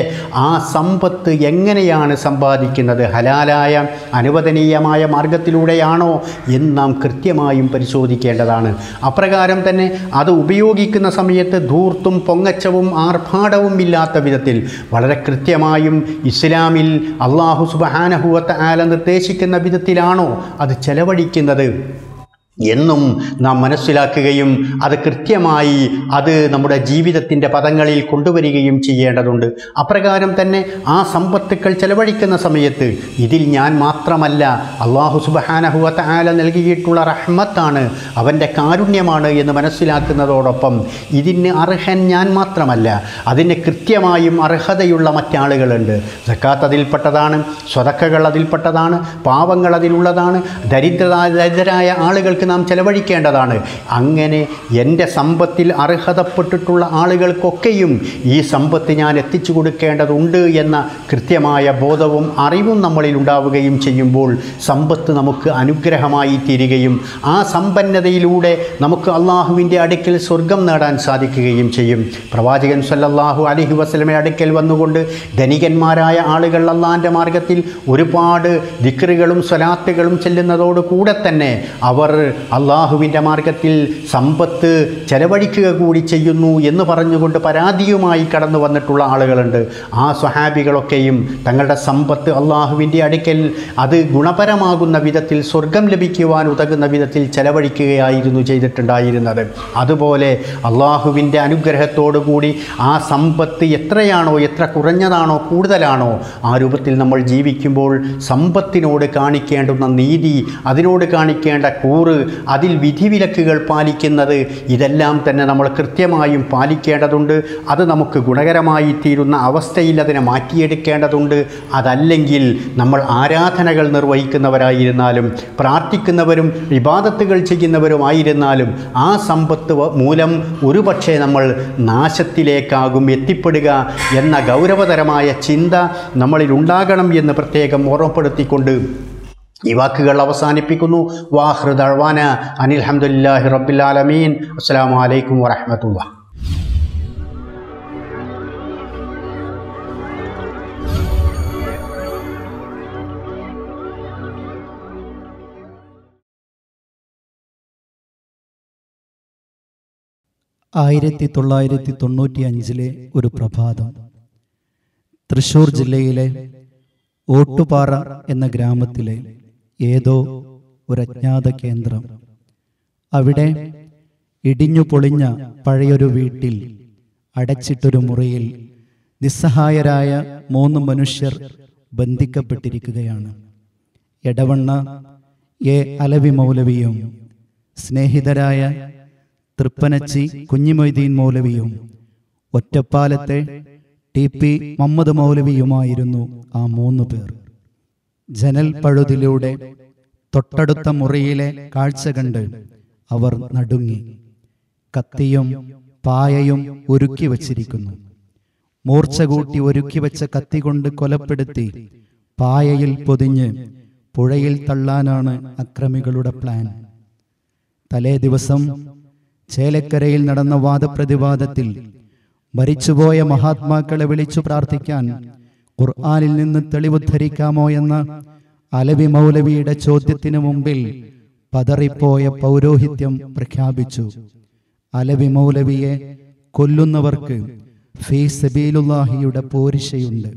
ആ സമ്പത്ത് എങ്ങനെയാണ് സമ്പാദിക്കുന്നത്, ഹലാലായ അനുവദനീയമായ മാർഗത്തിലൂടെയാണോ എന്ന് നാം കൃത്യമായും പരിശോധിക്കേണ്ടതാണ്. അപ്രകാരം തന്നെ അത് ഉപയോഗിക്കുന്ന സമയത്ത് ധൂർത്തും പൊങ്ങച്ചവും ആർഭാടവും ഇല്ലാത്ത വിധത്തിൽ വളരെ കൃത്യമായും ഇസ്ലാമിൽ അല്ലാഹു സുബ്ഹാനഹു വ തആല നിർദ്ദേശിക്കുന്ന വിധത്തിലാണോ അത് ചെലവഴിക്കുന്നത് എന്നും നാം മനസ്സിലാക്കുകയും അത് കൃത്യമായി അത് നമ്മുടെ ജീവിതത്തിൻ്റെ പദങ്ങളിൽ കൊണ്ടുവരികയും ചെയ്യേണ്ടതുണ്ട്. അപ്രകാരം തന്നെ ആ സമ്പത്തുക്കൾ ചെലവഴിക്കുന്ന സമയത്ത് ഇതിൽ ഞാൻ മാത്രമല്ല, അല്ലാഹു സുബ്ഹാനഹു വ തആല നൽകിയിട്ടുള്ള റഹ്മത്താണ്, അവൻ്റെ കാരുണ്യമാണ് എന്ന് മനസ്സിലാക്കുന്നതോടൊപ്പം ഇതിന് അർഹൻ ഞാൻ മാത്രമല്ല, അതിന് കൃത്യമായും അർഹതയുള്ള മറ്റാളുകളുണ്ട്. സക്കാത്ത് അതിൽപ്പെട്ടതാണ്, സ്വതക്കകൾ അതിൽപ്പെട്ടതാണ്, പാവങ്ങൾ അതിലുള്ളതാണ്, ദരിദ്രരായ ആളുകൾക്ക് നാം ചെലവഴിക്കേണ്ടതാണ്. അങ്ങനെ എൻ്റെ സമ്പത്തിൽ അർഹതപ്പെട്ടിട്ടുള്ള ആളുകൾക്കൊക്കെയും ഈ സമ്പത്ത് ഞാൻ എത്തിച്ചു കൊടുക്കേണ്ടതുണ്ട് എന്ന കൃത്യമായ ബോധവും അറിവും നമ്മളിൽ ഉണ്ടാവുകയും ചെയ്യുമ്പോൾ സമ്പത്ത് നമുക്ക് അനുഗ്രഹമായി തീരുകയും ആ സമ്പന്നതയിലൂടെ നമുക്ക് അള്ളാഹുവിൻ്റെ അടുക്കൽ സ്വർഗം നേടാൻ സാധിക്കുകയും ചെയ്യും. പ്രവാചകൻ സ്വല്ലല്ലാഹു അലൈഹി വസല്ലമയുടെ അടുക്കൽ വന്നുകൊണ്ട് ധനികന്മാരായ ആളുകൾ അള്ളാഹിൻ്റെ മാർഗത്തിൽ ഒരുപാട് ദിക്റുകളും സ്വലാത്തുകളും ചെല്ലുന്നതോട് കൂടെ തന്നെ അവർ അള്ളാഹുവിൻ്റെ മാർഗത്തിൽ സമ്പത്ത് ചെലവഴിക്കുക കൂടി ചെയ്യുന്നു എന്ന് പറഞ്ഞുകൊണ്ട് പരാതിയുമായി കടന്നു വന്നിട്ടുള്ള ആളുകളുണ്ട്. ആ സ്വഹാബികളൊക്കെയും തങ്ങളുടെ സമ്പത്ത് അള്ളാഹുവിൻ്റെ അടുക്കൽ അത് ഗുണപരമാകുന്ന വിധത്തിൽ സ്വർഗം ലഭിക്കുവാൻ ഉതകുന്ന വിധത്തിൽ ചെലവഴിക്കുകയായിരുന്നു ചെയ്തിട്ടുണ്ടായിരുന്നത്. അതുപോലെ അള്ളാഹുവിൻ്റെ അനുഗ്രഹത്തോടു കൂടി ആ സമ്പത്ത് എത്രയാണോ, എത്ര കുറഞ്ഞതാണോ കൂടുതലാണോ ആ രൂപത്തിൽ നമ്മൾ ജീവിക്കുമ്പോൾ സമ്പത്തിനോട് കാണിക്കേണ്ടുന്ന നീതി, അതിനോട് കാണിക്കേണ്ട കൂറ്, അതിൽ വിധിവിലക്കുകൾ പാലിക്കുന്നത്, ഇതെല്ലാം തന്നെ നമ്മൾ കൃത്യമായും പാലിക്കേണ്ടതുണ്ട്. അത് നമുക്ക് ഗുണകരമായി തീരുന്ന അവസ്ഥയിൽ അതിനെ മാറ്റിയെടുക്കേണ്ടതുണ്ട്. അതല്ലെങ്കിൽ നമ്മൾ ആരാധനകൾ നിർവഹിക്കുന്നവരായിരുന്നാലും പ്രാർത്ഥിക്കുന്നവരും ഇബാദത്തുകൾ ചെയ്യുന്നവരുമായിരുന്നാലും ആ സമ്പത്ത് മൂലം ഒരുപക്ഷെ നമ്മൾ നാശത്തിലേക്കാകും എത്തിപ്പെടുക എന്ന ഗൗരവതരമായ ചിന്ത നമ്മളിൽ ഉണ്ടാകണം എന്ന് പ്രത്യേകം ഓർമ്മപ്പെടുത്തിക്കൊണ്ട് ഈ വാക്കുകൾ അവസാനിപ്പിക്കുന്നു. വാഖിറു ദഅ്വാന അനിൽ ഹംദുലില്ലാഹി റബ്ബിൽ ആലമീൻ. അസ്സലാമു അലൈക്കും വറഹ്മത്തുള്ളാഹി. ആയിരത്തി 1995 ഒരു പ്രഭാതം തൃശ്ശൂർ ജില്ലയിലെ ഓട്ടുപാറ എന്ന ഗ്രാമത്തിലെ ഏതോ ഒരു അജ്ഞാത കേന്ദ്രം. അവിടെ ഇടിഞ്ഞു പൊളിഞ്ഞ പഴയൊരു വീട്ടിൽ അടച്ചിട്ടൊരു മുറിയിൽ നിസ്സഹായരായ 3 മനുഷ്യർ ബന്ധിക്കപ്പെട്ടിരിക്കുകയാണ്. എടവണ്ണ എ അലവി മൗലവിയും സ്നേഹിതരായ തൃപ്പനച്ചി കുഞ്ഞിമൊയ്തീൻ മൗലവിയും ഒറ്റപ്പാലത്തെ TP മുഹമ്മദ് മൗലവിയുമായിരുന്നു ആ 3 പേർ. ജനൽ പഴുതിലൂടെ തൊട്ടടുത്ത മുറിയിലെ കാഴ്ച കണ്ട് അവർ നടുങ്ങി. കത്തിയും പായയും ഒരുക്കി വച്ചിരിക്കുന്നു. മൂർച്ച കൂട്ടി ഒരുക്കി വെച്ച കത്തി കൊണ്ട് കൊലപ്പെടുത്തി പായയിൽ പൊതിഞ്ഞ് പുഴയിൽ തള്ളാനാണ് അക്രമികളുടെ പ്ലാൻ. തലേ ദിവസം ചേലക്കരയിൽ നടന്ന വാദപ്രതിവാദത്തിൽ മരിച്ചുപോയ മഹാത്മാക്കളെ വിളിച്ചു പ്രാർത്ഥിക്കാൻ ഖുർആനിൽ നിന്ന് തെളിവുദ്ധരിക്കാമോ എന്ന അലവി മൗലവിയുടെ ചോദ്യത്തിനു മുമ്പിൽ പതറിപ്പോയ പൗരോഹിത്യം പ്രഖ്യാപിച്ചു. അലവി മൗലവിയെ കൊല്ലുന്നവർക്ക് ഫീ സബീലുല്ലാഹിയുടെ പോരിശയുണ്ട്.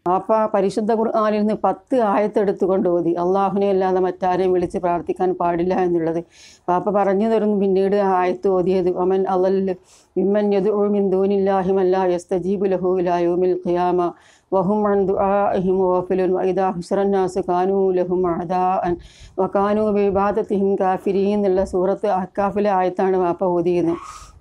പാപ്പ പരിശുദ്ധ ഖുർആനിൽ നിന്ന് 10 ആയത്തെടുത്തുകൊണ്ട് ഓതി. അള്ളാഹുവിനെ അല്ലാതെ മറ്റാരെയും വിളിച്ച് പ്രാർത്ഥിക്കാൻ പാടില്ല എന്നുള്ളത് പാപ്പ പറഞ്ഞു തരുന്നു. പിന്നീട് ആ ആയത്ത് ഓതിയത് വമൻ അളല് മിമ്മൻ യദ്ഉ മിൻ ദൂനില്ലാഹി മൻ ലാ യസ്തജീബു ലഹു ഇലാ യൗമിൽ ഖിയാമ വഹും അൻ ദുആഇഹിം ഗാഫിലൂൻ വഇദാ ഹുശറൻ നാസ് കാനൂ ലഹും അദാഅൻ വകാനൂ ബിഇബാദതിഹിം കാഫിരീൻ എന്നുള്ള സൂറത്ത് അഹ്കാഫിലെ ആയത്താണ് പാപ്പ ഓതിയത്.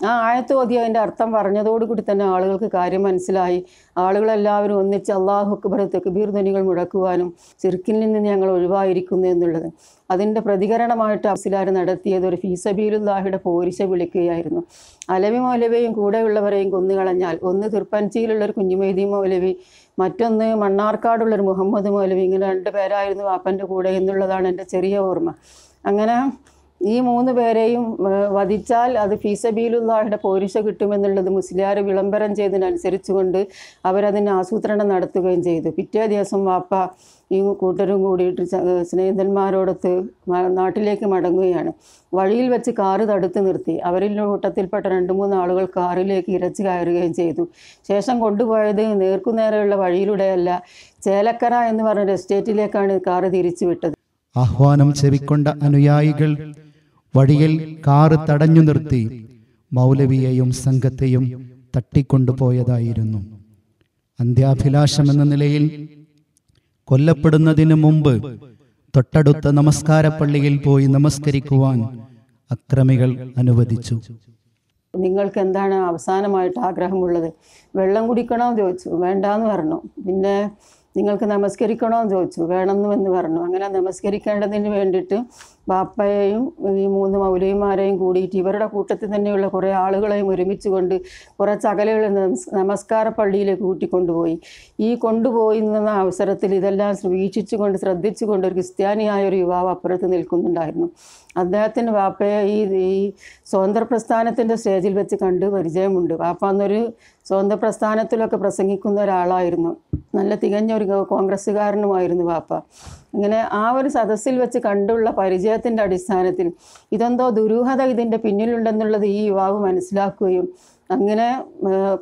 ആ ആയത്ത് ഓതി അതിൻ്റെ അർത്ഥം പറഞ്ഞതോടുകൂടി തന്നെ ആളുകൾക്ക് കാര്യം മനസ്സിലായി. ആളുകളെല്ലാവരും ഒന്നിച്ച് അല്ലാഹു അക്ബർ തക്ബീർ ധ്വനികൾ മുഴക്കുവാനും ശിർക്കിൽ നിന്ന് ഞങ്ങൾ ഒഴിവായിരിക്കുന്നു എന്നുള്ളത് അതിൻ്റെ പ്രതികരണമായിട്ട് അഫ്സിലാർ നടത്തിയത് ഒരു ഫീസബീലുല്ലാഹിയുടെ പോരിശ വിളിക്കുകയായിരുന്നു. അലവി മൗലവിയും കൂടെയുള്ളവരെയും കൊന്നുകളഞ്ഞാൽ ഒന്ന് തിർപ്പൻചിയിലുള്ളൊരു കുഞ്ഞുമൈദി മൗലവി, മറ്റൊന്ന് മണ്ണാർക്കാടുള്ളൊരു മുഹമ്മദ് മൗലവി, ഇങ്ങനെ 2 പേരായിരുന്നു വാപ്പൻ്റെ കൂടെ എന്നുള്ളതാണ് എൻ്റെ ചെറിയ ഓർമ്മ. അങ്ങനെ ഈ 3 പേരെയും വധിച്ചാൽ അത് ഫീസബീലുല്ലാഹിയുടെ പോരിശ കിട്ടുമെന്നുള്ളത് മുസ്ലിയാർ വിളംബരം ചെയ്തതിനനുസരിച്ച് കൊണ്ട് അവരതിന് ആസൂത്രണം നടത്തുകയും ചെയ്തു. പിറ്റേ ദിവസം വാപ്പ ഈ കൂട്ടരും കൂടിയിട്ട് സ്നേഹിതന്മാരോടൊത്ത് നാട്ടിലേക്ക് മടങ്ങുകയാണ്. വഴിയിൽ വെച്ച് കാറ് തടുത്ത് നിർത്തി. അവരിൽ കൂട്ടത്തിൽപ്പെട്ട 2-3 ആളുകൾ കാറിലേക്ക് ഇരച്ചു കയറുകയും ചെയ്തു. ശേഷം കൊണ്ടുപോയത് നേർക്കുനേരെയുള്ള വഴിയിലൂടെയല്ല, ചേലക്കര എന്ന് പറഞ്ഞൊരു എസ്റ്റേറ്റിലേക്കാണ് കാറ് തിരിച്ചു വിട്ടത്. ആഹ്വാനം ചെവിക്കൊണ്ട അനുയായികൾ വഴിയിൽ കാറ് തടഞ്ഞു നിർത്തി മൗലവിയെയും സംഘത്തെയും തട്ടിക്കൊണ്ടുപോയതായിരുന്നു. അന്ത്യാഭിലാഷമെന്ന നിലയിൽ കൊല്ലപ്പെടുന്നതിന് മുമ്പ് തൊട്ടടുത്ത നമസ്കാരപ്പള്ളിയിൽ പോയി നമസ്കരിക്കുവാൻ അക്രമികൾ അനുവദിച്ചു. നിങ്ങൾക്ക് എന്താണ് അവസാനമായിട്ട് ആഗ്രഹമുള്ളത്? വെള്ളം കുടിക്കണമെന്ന് ചോദിച്ചു, വേണ്ടാന്ന് പറഞ്ഞു. പിന്നെ നിങ്ങൾക്ക് നമസ്കരിക്കണമെന്ന് ചോദിച്ചു, വേണമെന്ന് പറഞ്ഞു. അങ്ങനെ നമസ്കരിക്കേണ്ടതിന് വേണ്ടിയിട്ട് ബാപ്പയെയും ഈ 3 മൗലവിമാരെയും കൂടിയിട്ട് ഇവരുടെ കൂട്ടത്തിൽ തന്നെയുള്ള കുറേ ആളുകളെയും ഒരുമിച്ച് കൊണ്ട് കുറച്ച് അകലെയുള്ള നമസ്കാര പള്ളിയിലേക്ക് കൂട്ടിക്കൊണ്ടുപോയി. ഈ കൊണ്ടുപോയി നിന്ന അവസരത്തിൽ ഇതെല്ലാം വീക്ഷിച്ചുകൊണ്ട് ശ്രദ്ധിച്ചുകൊണ്ട് ഒരു ക്രിസ്ത്യാനിയായ ഒരു യുവാവ് അപ്പുറത്ത് നിൽക്കുന്നുണ്ടായിരുന്നു. അദ്ദേഹത്തിന് ബാപ്പയെ ഈ സ്വതന്ത്ര പ്രസ്ഥാനത്തിൻ്റെ സ്റ്റേജിൽ വെച്ച് കണ്ട് പരിചയമുണ്ട്. ബാപ്പ അന്നൊരു സ്വതന്ത്ര പ്രസ്ഥാനത്തിലൊക്കെ പ്രസംഗിക്കുന്ന ഒരാളായിരുന്നു. നല്ല തികഞ്ഞ ഒരു കോൺഗ്രസ്സുകാരനുമായിരുന്നു ബാപ്പ. അങ്ങനെ ആ ഒരു സദസ്സിൽ വെച്ച് കണ്ടുള്ള പരിചയത്തിൻ്റെ അടിസ്ഥാനത്തിൽ ഇതെന്തോ ദുരൂഹത ഇതിൻ്റെ പിന്നിലുണ്ടെന്നുള്ളത് ഈ യുവാവ് മനസ്സിലാക്കുകയും അങ്ങനെ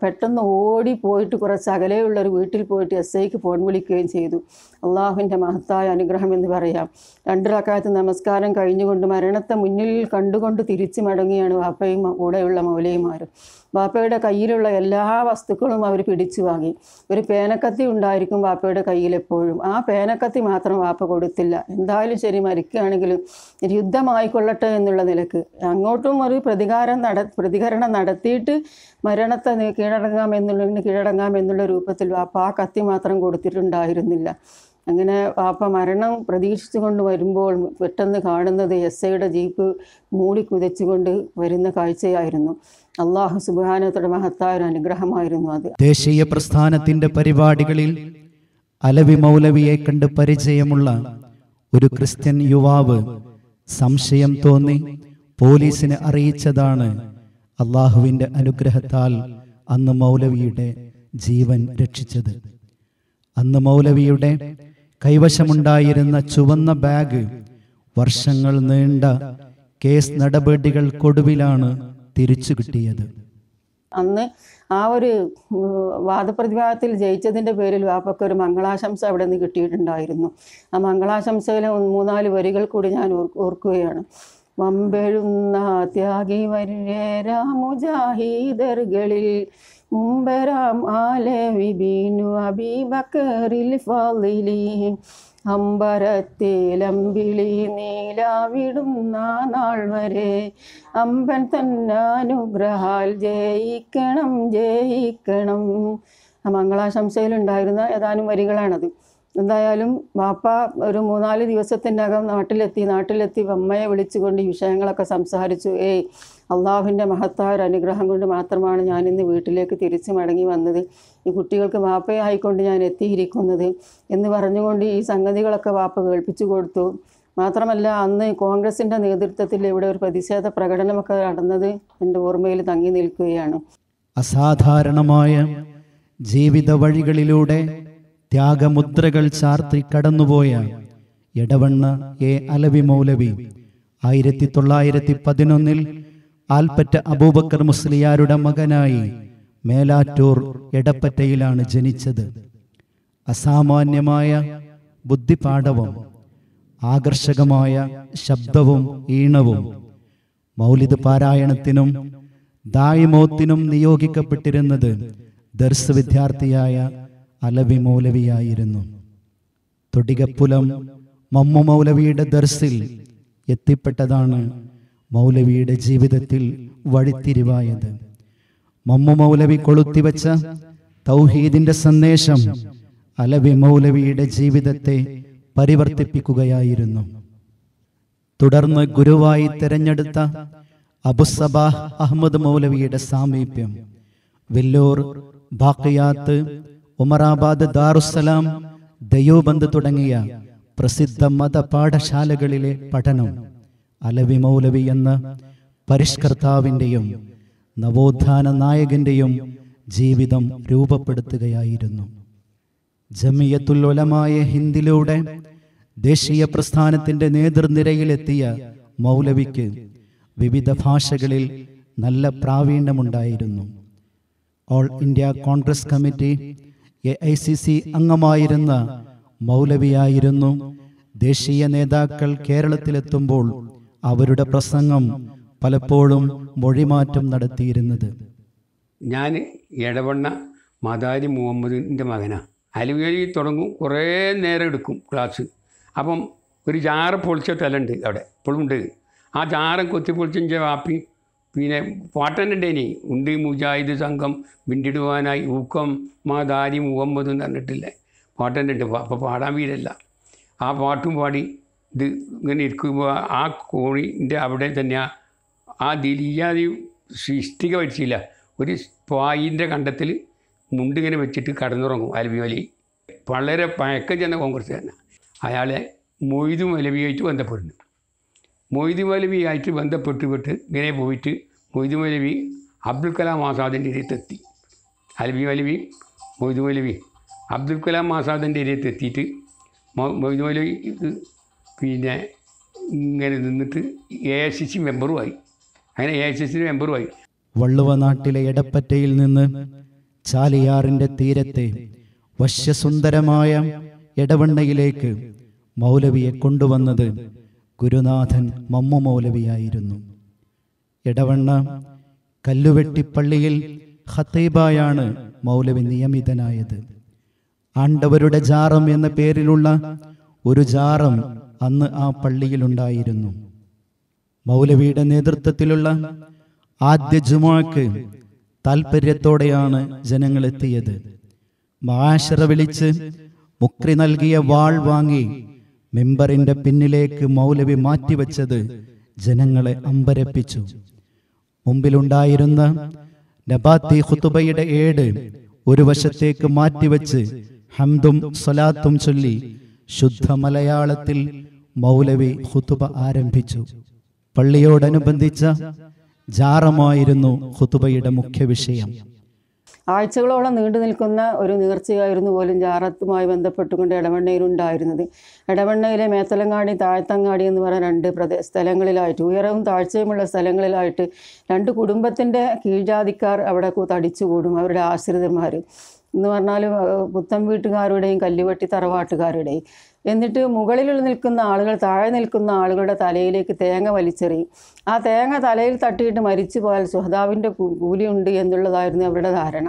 പെട്ടെന്ന് ഓടിപ്പോയിട്ട് കുറച്ച് അകലെയുള്ളൊരു വീട്ടിൽ പോയിട്ട് SIക്ക് ഫോൺ വിളിക്കുകയും ചെയ്തു. അള്ളാഹുവിൻ്റെ മഹത്തായ അനുഗ്രഹം എന്ന് പറയാം. 2 റക്അത്ത് നമസ്കാരം കഴിഞ്ഞുകൊണ്ട് മരണത്തെ മുന്നിൽ കണ്ടുകൊണ്ട് തിരിച്ചു മടങ്ങിയാണ് ബാപ്പയും കൂടെയുള്ള മൗലവിമാരും. ബാപ്പയുടെ കയ്യിലുള്ള എല്ലാ വസ്തുക്കളും അവർ പിടിച്ചു വാങ്ങി. ഒരു പേനക്കത്തി ഉണ്ടായിരിക്കും ബാപ്പയുടെ കയ്യിൽ എപ്പോഴും. ആ പേനക്കത്തി മാത്രം ബാപ്പ കൊടുത്തില്ല. എന്തായാലും ശരി, മരിക്കുകയാണെങ്കിലും യുദ്ധമായിക്കൊള്ളട്ടെ എന്നുള്ള നിലക്ക് അങ്ങോട്ടും ഒരു പ്രതികരണം നടത്തിയിട്ട് മരണത്തെ കീഴടങ്ങാമെന്നുള്ള രൂപത്തിൽ ബാപ്പ ആ കത്തി മാത്രം കൊടുത്തിട്ടുണ്ടായിരുന്നില്ല. അങ്ങനെ ബാപ്പ മരണം പ്രതീക്ഷിച്ചു കൊണ്ട് വരുമ്പോൾ പെട്ടെന്ന് കാണുന്നത് SIയുടെ ജീപ്പ് മൂടി കുതച്ചുകൊണ്ട് വരുന്ന കാഴ്ചയായിരുന്നു. അള്ളാഹു സുബ്ഹാനഹു മഹത്തായ ഒരു അനുഗ്രഹമായിരുന്നു അത്. ദേശീയ പ്രസ്ഥാനത്തിന്റെ പരിപാടികളിൽ അലവി മൗലവിയെ കണ്ട് പരിചയമുള്ള ഒരു ക്രിസ്ത്യൻ യുവാവ് സംശയം തോന്നി പോലീസിനെ അറിയിച്ചതാണ് അള്ളാഹുവിൻ്റെ അനുഗ്രഹത്താൽ അന്ന് മൗലവിയുടെ ജീവൻ രക്ഷിച്ചത്. അന്ന് മൗലവിയുടെ കൈവശമുണ്ടായിരുന്ന ചുവന്ന ബാഗ് വർഷങ്ങൾ നീണ്ട കേസ് നടപടികൾക്കൊടുവിലാണ് തിരിച്ചു കിട്ടിയത്. അന്ന് ആ ഒരു വാദപ്രതിവാദത്തിൽ ജയിച്ചതിൻ്റെ പേരിൽ വാപ്പയ്ക്ക് ഒരു മംഗളാശംസ അവിടെ നിന്ന് കിട്ടിയിട്ടുണ്ടായിരുന്നു. ആ മംഗളാശംസയിലെ 3-4 വരികൾ കൂടി ഞാൻ ഓർക്കുകയാണ്. വമ്പെഴുന്ന ത്യാഗി വര്യരാ മുജാഹിദർകളിൽ മുമ്പരാം ആലവി ബീനു അബീബക്കറിൽ ഫാളിലി അമ്പരത്തേലമ്പിളി നീലാവിടുന്ന നാൾ വരെ അമ്പൻ തന്നാനുഗ്രഹാൽ ജയിക്കണം ജയിക്കണം. ആ മംഗളാശംസയിലുണ്ടായിരുന്ന ഏതാനും വരികളാണത്. എന്തായാലും വാപ്പ ഒരു 3-4 ദിവസത്തിനകം നാട്ടിലെത്തി അമ്മയെ വിളിച്ചുകൊണ്ട് ഈ വിഷയങ്ങളൊക്കെ സംസാരിച്ചു. അള്ളാഹുവിൻ്റെ മഹത്തായ ഒരു അനുഗ്രഹം കൊണ്ട് മാത്രമാണ് ഞാനിന്ന് വീട്ടിലേക്ക് തിരിച്ചു മടങ്ങി വന്നത്, ഈ കുട്ടികൾക്ക് വാപ്പയായിക്കൊണ്ട് ഞാൻ എത്തിയിരിക്കുന്നത് എന്ന് പറഞ്ഞുകൊണ്ട് ഈ സംഗതികളൊക്കെ വാപ്പ കേൾപ്പിച്ചു കൊടുത്തു. മാത്രമല്ല അന്ന് കോൺഗ്രസിൻ്റെ നേതൃത്വത്തിൽ ഇവിടെ ഒരു പ്രതിഷേധ പ്രകടനമൊക്കെ നടന്നത് എൻ്റെ ഓർമ്മയിൽ തങ്ങി നിൽക്കുകയാണ്. അസാധാരണമായ ജീവിത വഴികളിലൂടെ ത്യാഗമുദ്രകൾ ചാർത്തി കടന്നുപോയ എടവണ്ണ എ അലവി മൗലവി 1911 ആൽപ്പറ്റ അബൂബക്കർ മുസ്ലിയാരുടെ മകനായി മേലാറ്റൂർ എടപ്പറ്റയിലാണ് ജനിച്ചത്. അസാമാന്യമായ ബുദ്ധിപാഠവും ആകർഷകമായ ശബ്ദവും ഈണവും മൗലിദ് പാരായണത്തിനും ദായിമോത്തിനും നിയോഗിക്കപ്പെട്ടിരുന്നത് ദർസ് വിദ്യാർത്ഥിയായ അലവി മൗലവിയായിരുന്നു. തൊടികപ്പുലം മമ്മു മൗലവിയുടെ ദർസിൽ എത്തിപ്പെട്ടതാണ് മൗലവിയുടെ ജീവിതത്തിൽ വഴിത്തിരിവായത്. മമ്മു മൗലവി കൊളുത്തിവെച്ച തൗഹീദിന്റെ സന്ദേശം അലവി മൗലവിയുടെ ജീവിതത്തെ പരിവർത്തിപ്പിക്കുകയായിരുന്നു. തുടർന്ന് ഗുരുവായി തിരഞ്ഞെടുത്ത അബുസബാഹ് അഹമ്മദ് മൗലവിയുടെ സാമീപ്യം, വെല്ലൂർ, ബാഖിയാത്ത്, ഉമറാബാദ്, ദാറുസ്സലാം, ദയോബന്ദ് തുടങ്ങിയ പ്രസിദ്ധ മതപാഠശാലകളിലെ പഠനം അലവി മൗലവി എന്ന പരിഷ്കർത്താവിൻ്റെയും നവോത്ഥാന നായകൻ്റെയും ജീവിതം രൂപപ്പെടുത്തുകയായിരുന്നു. ജമിയത്തുൽ ഉലമായ ഹിന്ദിലൂടെ ദേശീയ പ്രസ്ഥാനത്തിൻ്റെ നേതൃനിരയിലെത്തിയ മൗലവിക്ക് വിവിധ ഭാഷകളിൽ നല്ല പ്രാവീണ്യമുണ്ടായിരുന്നു. All India Congress committee AICC അംഗമായിരുന്ന മൗലവിയായിരുന്നു ദേശീയ നേതാക്കൾ കേരളത്തിലെത്തുമ്പോൾ അവരുടെ പ്രസംഗം പലപ്പോഴും മൊഴിമാറ്റം നടത്തിയിരുന്നത്. ഞാൻ എടവണ്ണ മദാരി മുഹമ്മദിൻ്റെ മകനാണ്. അലവിയിൽ തുടങ്ങും, കുറേ നേരം എടുക്കും ക്ലാസ്. അപ്പം ഒരു ജാറ് പൊളിച്ച തലുണ്ട് അവിടെ ഇപ്പോഴും ഉണ്ട്. ആ ജാറം കൊത്തി പൊളിച്ച വാപ്പി പിന്നെ പാട്ടനുണ്ടേനി ഉണ്ട്. മുജാഹിദ് സംഘം വിണ്ടിടുവാനായി ഊക്കം മദാരി മുഹമ്മദ് എന്ന് പറഞ്ഞിട്ടില്ലേ പാട്ടനുണ്ട്. അപ്പോൾ പാടാൻ വീരല്ല. ആ പാട്ടും പാടി ഇത് ഇങ്ങനെ ഇരിക്കുമ്പോൾ ആ കോണിൻ്റെ അവിടെ തന്നെ ആ ദിലിയാതി സൃഷ്ടിക പഠിച്ചില്ല, ഒരു പായിൻ്റെ കണ്ടത്തിൽ മുണ്ടിങ്ങനെ വെച്ചിട്ട് കടന്നുറങ്ങും അലവി വലി. വളരെ പഴക്കം ചെന്ന കോൺഗ്രസ് തന്നെ. അയാളെ മൊയ്തു മൗലവിയായിട്ട് ബന്ധപ്പെടുന്നു. മൊയ്തു മൗലവിയായിട്ട് ബന്ധപ്പെട്ട് ഇങ്ങനെ പോയിട്ട് മൊയ്തു മൗലവി അബ്ദുൽ കലാം ആസാദിൻ്റെ ഇരത്തെത്തി. അലവി മൗലവി മൊയ്തു മൗലവി അബ്ദുൽ കലാം ആസാദിൻ്റെ ഇരത്തെത്തിയിട്ട് മൊയ്തു മൗലവി പിന്നെ ഇങ്ങനെ നിന്നിട്ട് AICC മെമ്പറുമായി. അങ്ങനെ AICC മെമ്പറുമായി. വള്ളുവ നാട്ടിലെ എടപ്പറ്റയിൽ നിന്ന് ചാലിയാറിൻ്റെ തീരത്തെ വശ്യസുന്ദരമായ എടവണ്ണയിലേക്ക് മൗലവിയെ കൊണ്ടുവന്നത് ഗുരുനാഥൻ മമ്മു മൗലവിയായിരുന്നു. എടവണ്ണ കല്ലുവെട്ടിപ്പള്ളിയിൽ ഖത്തീബായാണ് മൗലവി നിയമിതനായത്. ആണ്ടവരുടെ ജാറം എന്ന പേരിലുള്ള ഒരു ജാറം അന്ന് ആ പള്ളിയിലുണ്ടായിരുന്നു. മൗലവിയുടെ നേതൃത്വത്തിലുള്ള ആദ്യ ജുമുഅക്ക് താൽപര്യത്തോടെയാണ് ജനങ്ങളെത്തിയത്. മആശറ വിളിച്ച് മുക്രി നൽകിയ വാൾ വാങ്ങി മിമ്പറിന്റെ പിന്നിലേക്ക് മൗലവി മാറ്റിവെച്ചത് ജനങ്ങളെ അമ്പരപ്പിച്ചു. മുമ്പിലുണ്ടായിരുന്ന നബാത്തി ഖുതുബയുടെ ഏട് ഒരു വശത്തേക്ക് മാറ്റിവെച്ച് ഹംദും സ്വലാത്തും ചൊല്ലി ശുദ്ധ മലയാളത്തിൽ മൗലവി ഖുതുബ ആരംഭിച്ചു. പള്ളിയോടനുബന്ധിച്ച ജാറമായിരുന്നു ഖുതുബയുടെ മുഖ്യ വിഷയം. ആഴ്ചകളോളം നീണ്ടു നിൽക്കുന്ന ഒരു നേർച്ചയായിരുന്നു പോലും ജാറത്തുമായി ബന്ധപ്പെട്ടുകൊണ്ട് എടവണ്ണയിലുണ്ടായിരുന്നത്. എടവണ്ണയിലെ മേത്തലങ്ങാടി, താഴത്തങ്ങാടി എന്ന് പറയുന്ന 2 സ്ഥലങ്ങളിലായിട്ട്, ഉയരവും താഴ്ചയുമുള്ള സ്ഥലങ്ങളിലായിട്ട് 2 കുടുംബത്തിൻ്റെ കീഴ്ജാതിക്കാർ അവിടെ തടിച്ചുകൂടും. അവരുടെ ആശ്രിതന്മാർ എന്ന് പറഞ്ഞാൽ പുത്തൻ വീട്ടുകാരുടെയും കല്ലുവെട്ടി തറവാട്ടുകാരുടെയും. എന്നിട്ട് മുകളിൽ നിൽക്കുന്ന ആളുകൾ താഴെ നിൽക്കുന്ന ആളുകളുടെ തലയിലേക്ക് തേങ്ങ വലിച്ചെറിയും. ആ തേങ്ങ തലയിൽ തട്ടിയിട്ട് മരിച്ചു പോയാൽ സുഹദാവിൻ്റെ കൂലിയുണ്ട് എന്നുള്ളതായിരുന്നു അവരുടെ ധാരണ.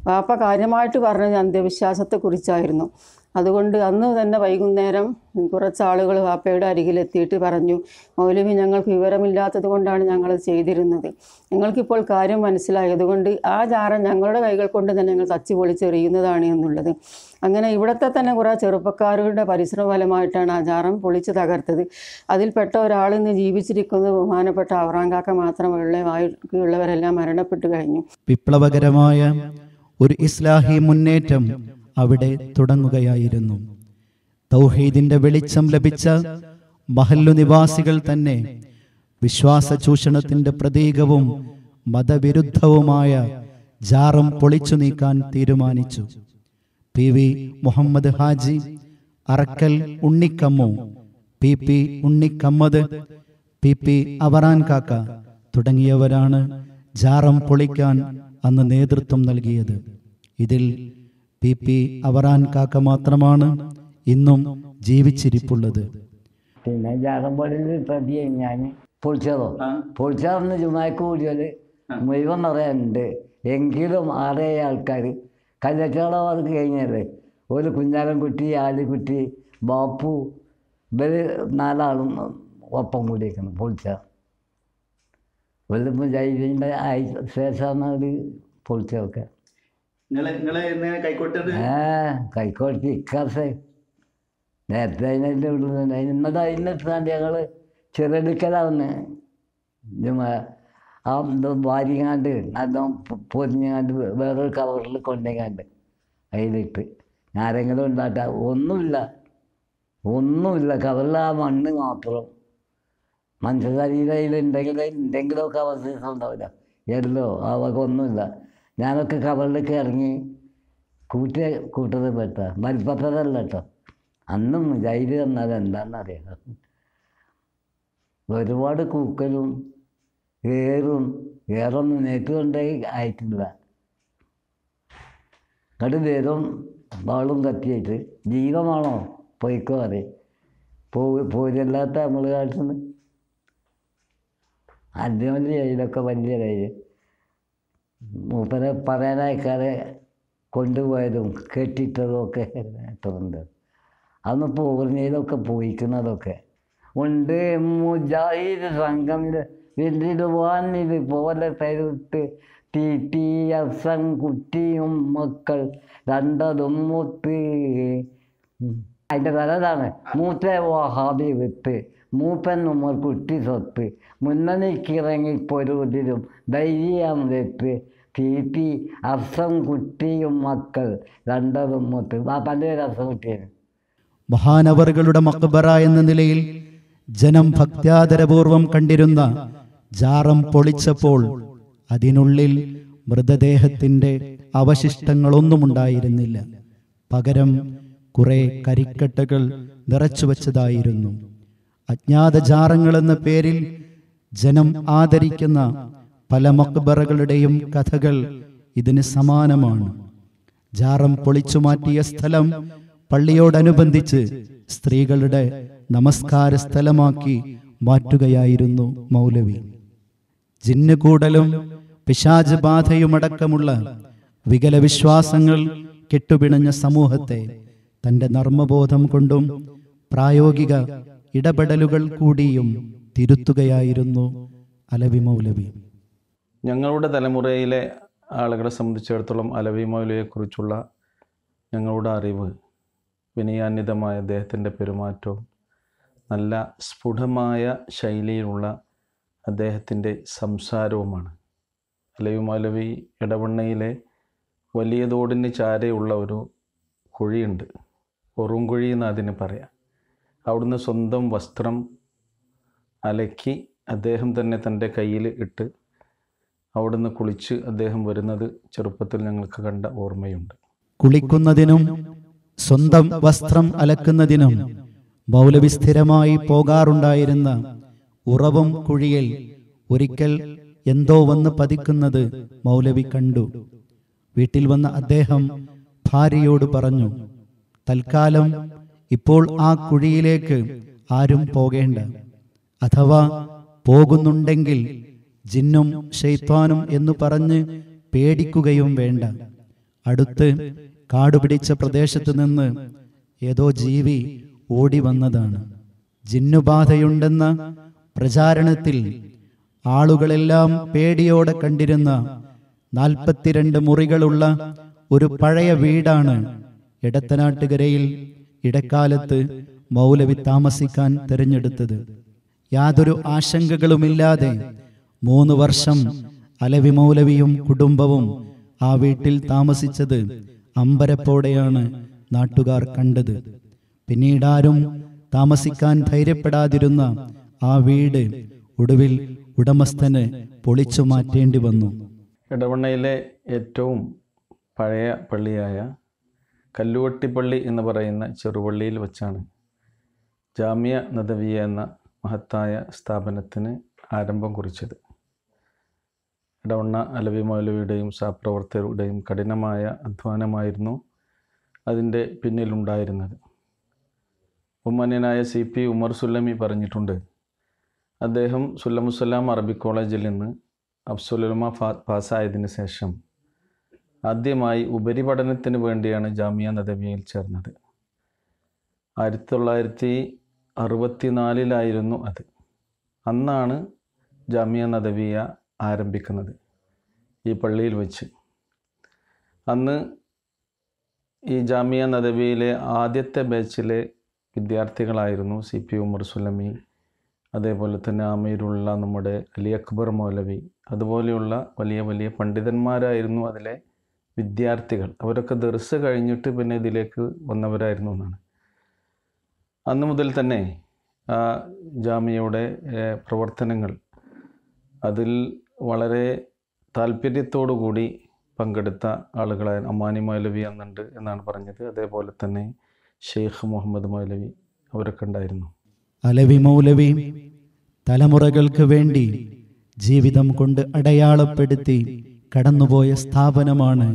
വാപ്പ കാര്യമായിട്ട് പറഞ്ഞത് അന്ത്യവിശ്വാസത്തെക്കുറിച്ചായിരുന്നു. അതുകൊണ്ട് അന്ന് തന്നെ വൈകുന്നേരം കുറച്ചാളുകൾ വാപ്പയുടെ അരികിലെത്തിയിട്ട് പറഞ്ഞു, മൗലവി, ഞങ്ങൾക്ക് വിവരമില്ലാത്തത് കൊണ്ടാണ് ഞങ്ങൾ ചെയ്തിരുന്നത്. ഞങ്ങൾക്കിപ്പോൾ കാര്യം മനസ്സിലായതുകൊണ്ട് ആ ജാറം ഞങ്ങളുടെ കൈകൾ കൊണ്ട് തന്നെ ഞങ്ങൾ തച്ച് പൊളിച്ചെറിയുന്നതാണ് എന്നുള്ളത്. അങ്ങനെ ഇവിടുത്തെ തന്നെ കുറേ ചെറുപ്പക്കാരുടെ പരിശ്രമ ഫലമായിട്ടാണ് ആ ജാറം പൊളിച്ച് തകർത്തത്. അതിൽപ്പെട്ട ഒരാൾ ഇന്ന് ജീവിച്ചിരിക്കുന്നത് ബഹുമാനപ്പെട്ട ഔറാങ്കാക്ക മാത്രമുള്ള ബാക്കിയുള്ളവരെല്ലാം മരണപ്പെട്ടു കഴിഞ്ഞു. വിപ്ലവകരമായ ഒരു ഇസ്ലാഹി മുന്നേറ്റം അവിടെ തുടങ്ങുകയായിരുന്നു. തൗഹീദിന്റെ വെളിച്ചം ലഭിച്ച മഹല്ലു നിവാസികൾ തന്നെ വിശ്വാസ ചൂഷണത്തിന്റെ പ്രതീകവും മതവിരുദ്ധവുമായ ജാറം പൊളിച്ചു നീക്കാൻ തീരുമാനിച്ചു. PV Muhammad Haji, Arakkal Unnikammu, PP ഉണ്ണിക്കമ്മദ്, PP Avaran കാക്ക തുടങ്ങിയവരാണ് ജാറം പൊളിക്കാൻ അന്ന് നേതൃത്വം നൽകിയത്. ഇതിൽ PP അവറാൻ കാക്ക മാത്രമാണ് ഇന്നും ജീവിച്ചിരിപ്പുള്ളത്. പിന്നെ ജാറം പൊളിയിൽ പ്രതിയായി ഞാൻ പൊളിച്ചതെന്ന് ചുമ്മാക്ക് കൂടിയാൽ മുഴുവൻ പറയാനുണ്ട്. എങ്കിലും 6-7 ആൾക്കാർ കല്ലച്ചോളം വർക്ക് കഴിഞ്ഞത് ഒരു കുഞ്ഞാലൻകുട്ടി, ആലിക്കുട്ടി, ബാപ്പു, ഇവര് 4 ആളും ഒപ്പം കൂടിയിരിക്കുന്നു പൊളിച്ച. ഒരു മുജാഹിദീൻ്റെ ശേഷമാണ് അവർ പൊളിച്ചതൊക്കെ. കൈക്കോട്ട് ഇക്കാസെ നേരത്തെ അതിൻ്റെ ഉള്ളിൽ ഇന്നത്തെ അതിനെത്താണ്ട് ഞങ്ങൾ ചെറുതെടുക്കലാവുന്നേ. ആ വാരിങ്ങാണ്ട് നല്ല പൊരിഞ്ഞാണ്ട് വേറൊരു കവറിൽ കൊണ്ടുങ്ങാണ്ട് അതിലിട്ട് ആരെങ്കിലും ഉണ്ടാട്ടാ ഒന്നുമില്ല കവറിൽ ആ മണ്ണ് മാത്രം. മനുഷ്യ ശരീരയിൽ എന്തെങ്കിലുമൊക്കെ അവസ്ഥ ഉണ്ടാവില്ല, എല്ലോ അവർക്ക് ഒന്നുമില്ല. ഞാനൊക്കെ കവറിലേക്ക് ഇറങ്ങി കൂട്ടത്തിൽ പെട്ട വലിപ്പത്തതല്ല കേട്ടോ. അന്നും മുജാഹിദ് തന്നാൽ എന്താണെന്നറിയാം. ഒരുപാട് കൂക്കലും ഏറൊന്നും നേറ്റുകൊണ്ടേ ആയിട്ടില്ല. അങ്ങോട്ട് വേരും വാളും കത്തിയായിട്ട് ജീവമാണോ പൊയ്ക്കോ അതെ പോരല്ലാത്ത നമ്മൾ കാട്ടുന്നത്. അന്യമല്ലി അതിലൊക്കെ വലിയ കയ്യിൽ മൂപ്പരെ പറയാനയക്കാരെ കൊണ്ടുപോയതും കെട്ടിട്ടതും ഒക്കെ ഉണ്ട്. അന്ന് പൂർണ്ണയിലൊക്കെ പോയിക്കുന്നതൊക്കെ ഉണ്ട്. മുജാഹിദ് സംഘമിൽ വെല്ലിടുവാൻ ഇതുപോലെ തരുത്ത് TT അഫ്സൻ കുട്ടിയും മക്കൾ രണ്ടതും മുത്ത്. അതിൻ്റെ കഥതാണ്. മൂത്ത വഹാബി വിത്ത് മൂപ്പൻ ഉമ്മർ കുട്ടി സ്വത്ത് മുന്നണിക്കിറങ്ങി പൊരുതിരും ധൈര്യം വെത്ത് TT അഫ്സൻ കുട്ടിയും മക്കൾ രണ്ടതും മുത്ത്. പണ്ട് പേര് അഫ്സൻ കുട്ടിയാണ്. മഹാനവറുകളുടെ മക്ബറ എന്ന നിലയിൽ ജനം ഭക്ത്യാദരപൂർവം കണ്ടിരുന്ന ജാറം പൊളിച്ചപ്പോൾ അതിനുള്ളിൽ മൃതദേഹത്തിൻ്റെ അവശിഷ്ടങ്ങളൊന്നുമുണ്ടായിരുന്നില്ല. പകരം കുറെ കരിക്കട്ടകൾ നിറച്ചു വച്ചതായിരുന്നു. അജ്ഞാത ജാറങ്ങളെന്ന പേരിൽ ജനം ആദരിക്കുന്ന പല മക്ബറകളുടെയും കഥകൾ ഇതിന് സമാനമാണ്. ജാറം പൊളിച്ചു മാറ്റിയ സ്ഥലം പള്ളിയോടനുബന്ധിച്ച് സ്ത്രീകളുടെ നമസ്കാര സ്ഥലമാക്കി മാറ്റുകയായിരുന്നു മൗലവി. ജിന്നുകൂടലും പിശാച് ബാധയുമടക്കമുള്ള വികലവിശ്വാസങ്ങൾ കെട്ടുപിണഞ്ഞ സമൂഹത്തെ തൻ്റെ നർമ്മബോധം കൊണ്ടും പ്രായോഗിക ഇടപെടലുകൾ കൂടിയും തിരുത്തുകയായിരുന്നു അലവി മൗലവി. ഞങ്ങളുടെ തലമുറയിലെ ആളുകളെ സംബന്ധിച്ചിടത്തോളം അലവി മൗലവിയെക്കുറിച്ചുള്ള ഞങ്ങളുടെ അറിവ് വിനയാന്വിതമായ അദ്ദേഹത്തിൻ്റെ പെരുമാറ്റവും നല്ല സ്ഫുടമായ ശൈലിയിലുള്ള അദ്ദേഹത്തിൻ്റെ സംസാരവുമാണ്. അലവി മൗലവി ഇടവണ്ണയിലെ വലിയ തോടിന് ചാരെയുള്ള ഒരു കുഴിയുണ്ട്, ഒറുംകുഴി എന്ന് അതിന് പറയാം. അവിടുന്ന് സ്വന്തം വസ്ത്രം അലക്കി അദ്ദേഹം തന്നെ തൻ്റെ കയ്യിൽ ഇട്ട് അവിടുന്ന് കുളിച്ച് അദ്ദേഹം വരുന്നത് ചെറുപ്പത്തിൽ ഞങ്ങൾക്ക് കണ്ട ഓർമ്മയുണ്ട്. കുളിക്കുന്നതിനും സ്വന്തം വസ്ത്രം അലക്കുന്നതിനും മൗലവി സ്ഥിരമായി പോകാറുണ്ടായിരുന്ന ഉറവും കുഴിയിൽ ഒരിക്കൽ എന്തോ വന്ന് പതിക്കുന്നത് മൗലവി കണ്ടു. വീട്ടിൽ വന്ന അദ്ദേഹം ഭാര്യയോട് പറഞ്ഞു, തൽക്കാലം ഇപ്പോൾ ആ കുഴിയിലേക്ക് ആരും പോകേണ്ട, അഥവാ പോകുന്നുണ്ടെങ്കിൽ ജിന്നും ശൈത്വാനും എന്നു പറഞ്ഞ് പേടിക്കുകയും വേണ്ട. അടുത്ത് കാടുപിടിച്ച പ്രദേശത്ത് നിന്ന് ഏതോ ജീവി ഓടി വന്നതാണ്. ജിന്നുബാധയുണ്ടെന്ന പ്രചാരണത്തിൽ ആളുകളെല്ലാം പേടിയോടെ കണ്ടിരുന്ന 42 മുറികളുള്ള ഒരു പഴയ വീടാണ് എടത്തനാട്ടുകരയിൽ ഇടക്കാലത്ത് മൗലവി താമസിക്കാൻ തിരഞ്ഞെടുത്തത്. യാതൊരു ആശങ്കകളുമില്ലാതെ 3 വർഷം അലവി മൗലവിയും കുടുംബവും ആ വീട്ടിൽ താമസിച്ചത് അമ്പരപ്പോടെയാണ് നാട്ടുകാർ കണ്ടത്. പിന്നീടാരും താമസിക്കാൻ ധൈര്യപ്പെടാതിരുന്ന ആ വീട് ഒടുവിൽ ഉടമസ്ഥന് പൊളിച്ചു മാറ്റേണ്ടി വന്നു. ഇടവണ്ണയിലെ ഏറ്റവും പഴയ പള്ളിയായ കല്ലുവട്ടിപ്പള്ളി എന്ന് പറയുന്ന ചെറുപള്ളിയിൽ വച്ചാണ് ജാമിയ നദവിയ എന്ന മഹത്തായ സ്ഥാപനത്തിന് ആരംഭം കുറിച്ചത്. ഇടവണ്ണ അലവി മൗലവിയുടെയും സഹപ്രവർത്തകരുടെയും കഠിനമായ അധ്വാനമായിരുന്നു അതിൻ്റെ പിന്നിലുണ്ടായിരുന്നത്. ബഹുമാന്യനായ CP ഉമർ സുല്ലമി പറഞ്ഞിട്ടുണ്ട്, അദ്ദേഹം സുല്ലമുസലാം അറബി കോളേജിൽ നിന്ന് അഫ്സുലുലമ പാസ്സായതിനു ശേഷം ആദ്യമായി ഉപരിപഠനത്തിന് വേണ്ടിയാണ് ജാമിയ നദവിയയിൽ ചേർന്നത്. 1964 അത്. അന്നാണ് ജാമിയ നദവിയ ആരംഭിക്കുന്നത് ഈ പള്ളിയിൽ വെച്ച്. അന്ന് ഈ ജാമിയ നദവിയിലെ ആദ്യത്തെ ബാച്ചിലെ വിദ്യാർത്ഥികളായിരുന്നു CP ഉമർ സുല്ലമി, അതേപോലെ തന്നെ ആമീരുള്ള നമ്മുടെ അലി അക്ബർ മൗലവി, അതുപോലെയുള്ള വലിയ വലിയ പണ്ഡിതന്മാരായിരുന്നു അതിലെ വിദ്യാർത്ഥികൾ. അവരൊക്കെ ദർസ് കഴിഞ്ഞിട്ട് പിന്നെ ഇതിലേക്ക് വന്നവരായിരുന്നു എന്നാണ്. അന്ന് മുതൽ തന്നെ ആ ജാമിയയുടെ പ്രവർത്തനങ്ങൾ അതിൽ വളരെ താല്പര്യത്തോടു കൂടി പങ്കെടുത്ത ആളുകളായ അമ്മാനി മൗലവി എന്നുണ്ട് എന്നാണ് പറഞ്ഞത്. അതേപോലെ തന്നെ ഷെയ്ഖ് മുഹമ്മദ് മൗലവി അവരൊക്കെ ഉണ്ടായിരുന്നു. അലവി മൗലവി തലമുറകൾക്ക് വേണ്ടി ജീവിതം കൊണ്ട് അടയാളപ്പെടുത്തി കടന്നുപോയ സ്ഥാപനമാണ്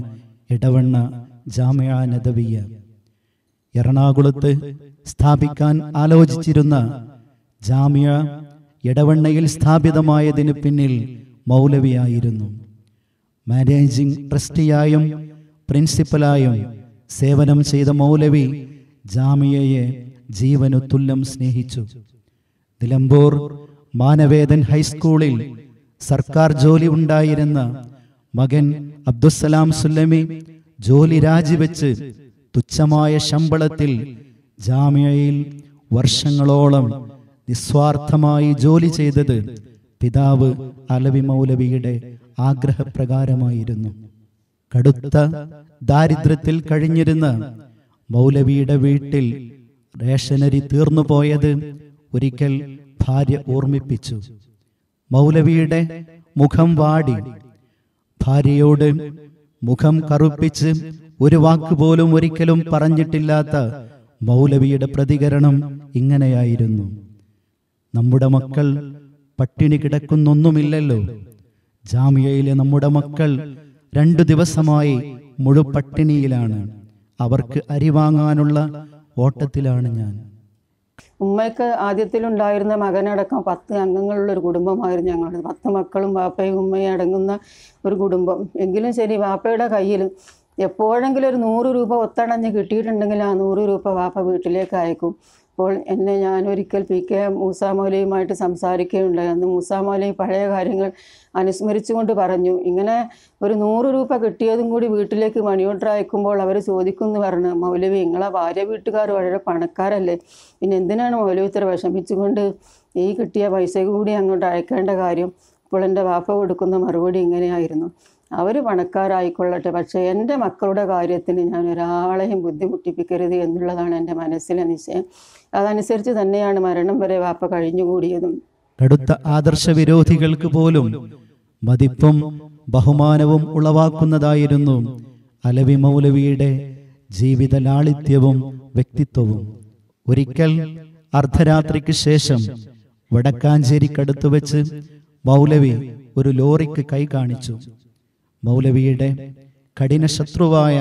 ഇടവണ്ണ ജാമിയ നദവിയ. എറണാകുളത്ത് സ്ഥാപിക്കാൻ ആലോചിച്ചിരുന്ന ജാമിയ ഇടവണ്ണയിൽ സ്ഥാപിതമായതിന് പിന്നിൽ മൗലവിയായിരുന്നു. മാനേജിംഗ് ട്രസ്റ്റിയായും പ്രിൻസിപ്പലായും സേവനം ചെയ്ത മൗലവി ജാമിയയെ ജീവനു തുല്യം സ്നേഹിച്ചു. നിലമ്പൂർ മാനവേദൻ ഹൈസ്കൂളിൽ സർക്കാർ ജോലി ഉണ്ടായിരുന്ന മകൻ അബ്ദുസ്സലാം സുല്ലമി ജോലി രാജിവെച്ച് തുച്ഛമായ ശമ്പളത്തിൽ ജാമിയയിൽ വർഷങ്ങളോളം നിസ്വാർത്ഥമായി ജോലി ചെയ്തത് പിതാവ് അലവി മൗലവിയുടെ ആഗ്രഹപ്രകാരമായിരുന്നു. കടുത്ത ദാരിദ്ര്യത്തിൽ കഴിഞ്ഞിരുന്ന മൗലവിയുടെ വീട്ടിൽ റേഷനരി തീർന്നുപോയത് ഒരിക്കൽ ഭാര്യ ഓർമ്മിപ്പിച്ചു. മൗലവിയുടെ മുഖം വാടി. ഭാര്യയോട് മുഖം കറുപ്പിച്ച് ഒരു വാക്കുപോലും ഒരിക്കലും പറഞ്ഞിട്ടില്ലാത്ത മൗലവിയുടെ പ്രതികരണം ഇങ്ങനെയായിരുന്നു: നമ്മുടെ മക്കൾ പട്ടിണി കിടക്കുന്നൊന്നുമില്ലല്ലോ. ജാമിയയിലെ നമ്മുടെ മക്കൾ 2 ദിവസമായി മുഴുപട്ടിണിയിലാണ്. അവർക്ക് അരി വാങ്ങാനുള്ള ഓട്ടത്തിലാണ് ഞാൻ. ഉമ്മയ്ക്ക് ആദ്യത്തിലുണ്ടായിരുന്ന മകനടക്കം 10 അംഗങ്ങളുള്ള ഒരു കുടുംബമായിരുന്നു ഞങ്ങളുടെ. 10 മക്കളും വാപ്പയും ഉമ്മയും അടങ്ങുന്ന ഒരു കുടുംബം. എങ്കിലും ശരി, വാപ്പയുടെ കയ്യിൽ എപ്പോഴെങ്കിലും ഒരു 100 രൂപ ഒത്തടഞ്ഞ് കിട്ടിയിട്ടുണ്ടെങ്കിൽ ആ 100 രൂപ വാപ്പ വീട്ടിലേക്ക് അയക്കും. അപ്പോൾ ഞാനൊരിക്കൽ PK മൂസ മൗലവിയുമായിട്ട് സംസാരിക്കുകയുണ്ടായി. അന്ന് മൂസ മൗലവി പഴയ കാര്യങ്ങൾ അനുസ്മരിച്ചുകൊണ്ട് പറഞ്ഞു, ഇങ്ങനെ ഒരു 100 രൂപ കിട്ടിയതും കൂടി വീട്ടിലേക്ക് മണി ഓർഡർ അയക്കുമ്പോൾ അവർ ചോദിക്കുമെന്ന് പറഞ്ഞു, മൗലവി നിങ്ങളെ ഭാര്യ വീട്ടുകാർ വളരെ പണക്കാരല്ലേ, പിന്നെ എന്തിനാണ് മൗലവി ഇത്ര വിഷമിച്ചുകൊണ്ട് ഈ കിട്ടിയ പൈസ കൂടി അങ്ങോട്ട് അയക്കേണ്ട കാര്യം? അപ്പോൾ എൻ്റെ വാപ്പ കൊടുക്കുന്ന മറുപടി ഇങ്ങനെയായിരുന്നു: അവർ പണക്കാരായിക്കൊള്ളട്ടെ, പക്ഷേ എൻ്റെ മക്കളുടെ കാര്യത്തിന് ഞാൻ ഒരാളെയും ബുദ്ധിമുട്ടിപ്പിക്കരുത് എന്നുള്ളതാണ് എൻ്റെ മനസ്സിലെ നിശ്ചയം. അതനുസരിച്ച് തന്നെയാണ് മരണം വരെ വാപ്പ കഴിഞ്ഞുകൂടിയതും. കടുത്ത ആദർശ വിരോധികൾക്ക് പോലും മതിപ്പും ബഹുമാനവും ഉളവാക്കുന്നതായിരുന്നു അലവി മൗലവിയുടെ ജീവിത ലാളിത്യവും വ്യക്തിത്വവും. ഒരിക്കൽ അർദ്ധരാത്രിക്ക് ശേഷം വടക്കാഞ്ചേരിക്കടുത്ത് വെച്ച് മൗലവി ഒരു ലോറിക്ക് കൈ കാണിച്ചു. മൗലവിയുടെ കഠിന ശത്രുവായ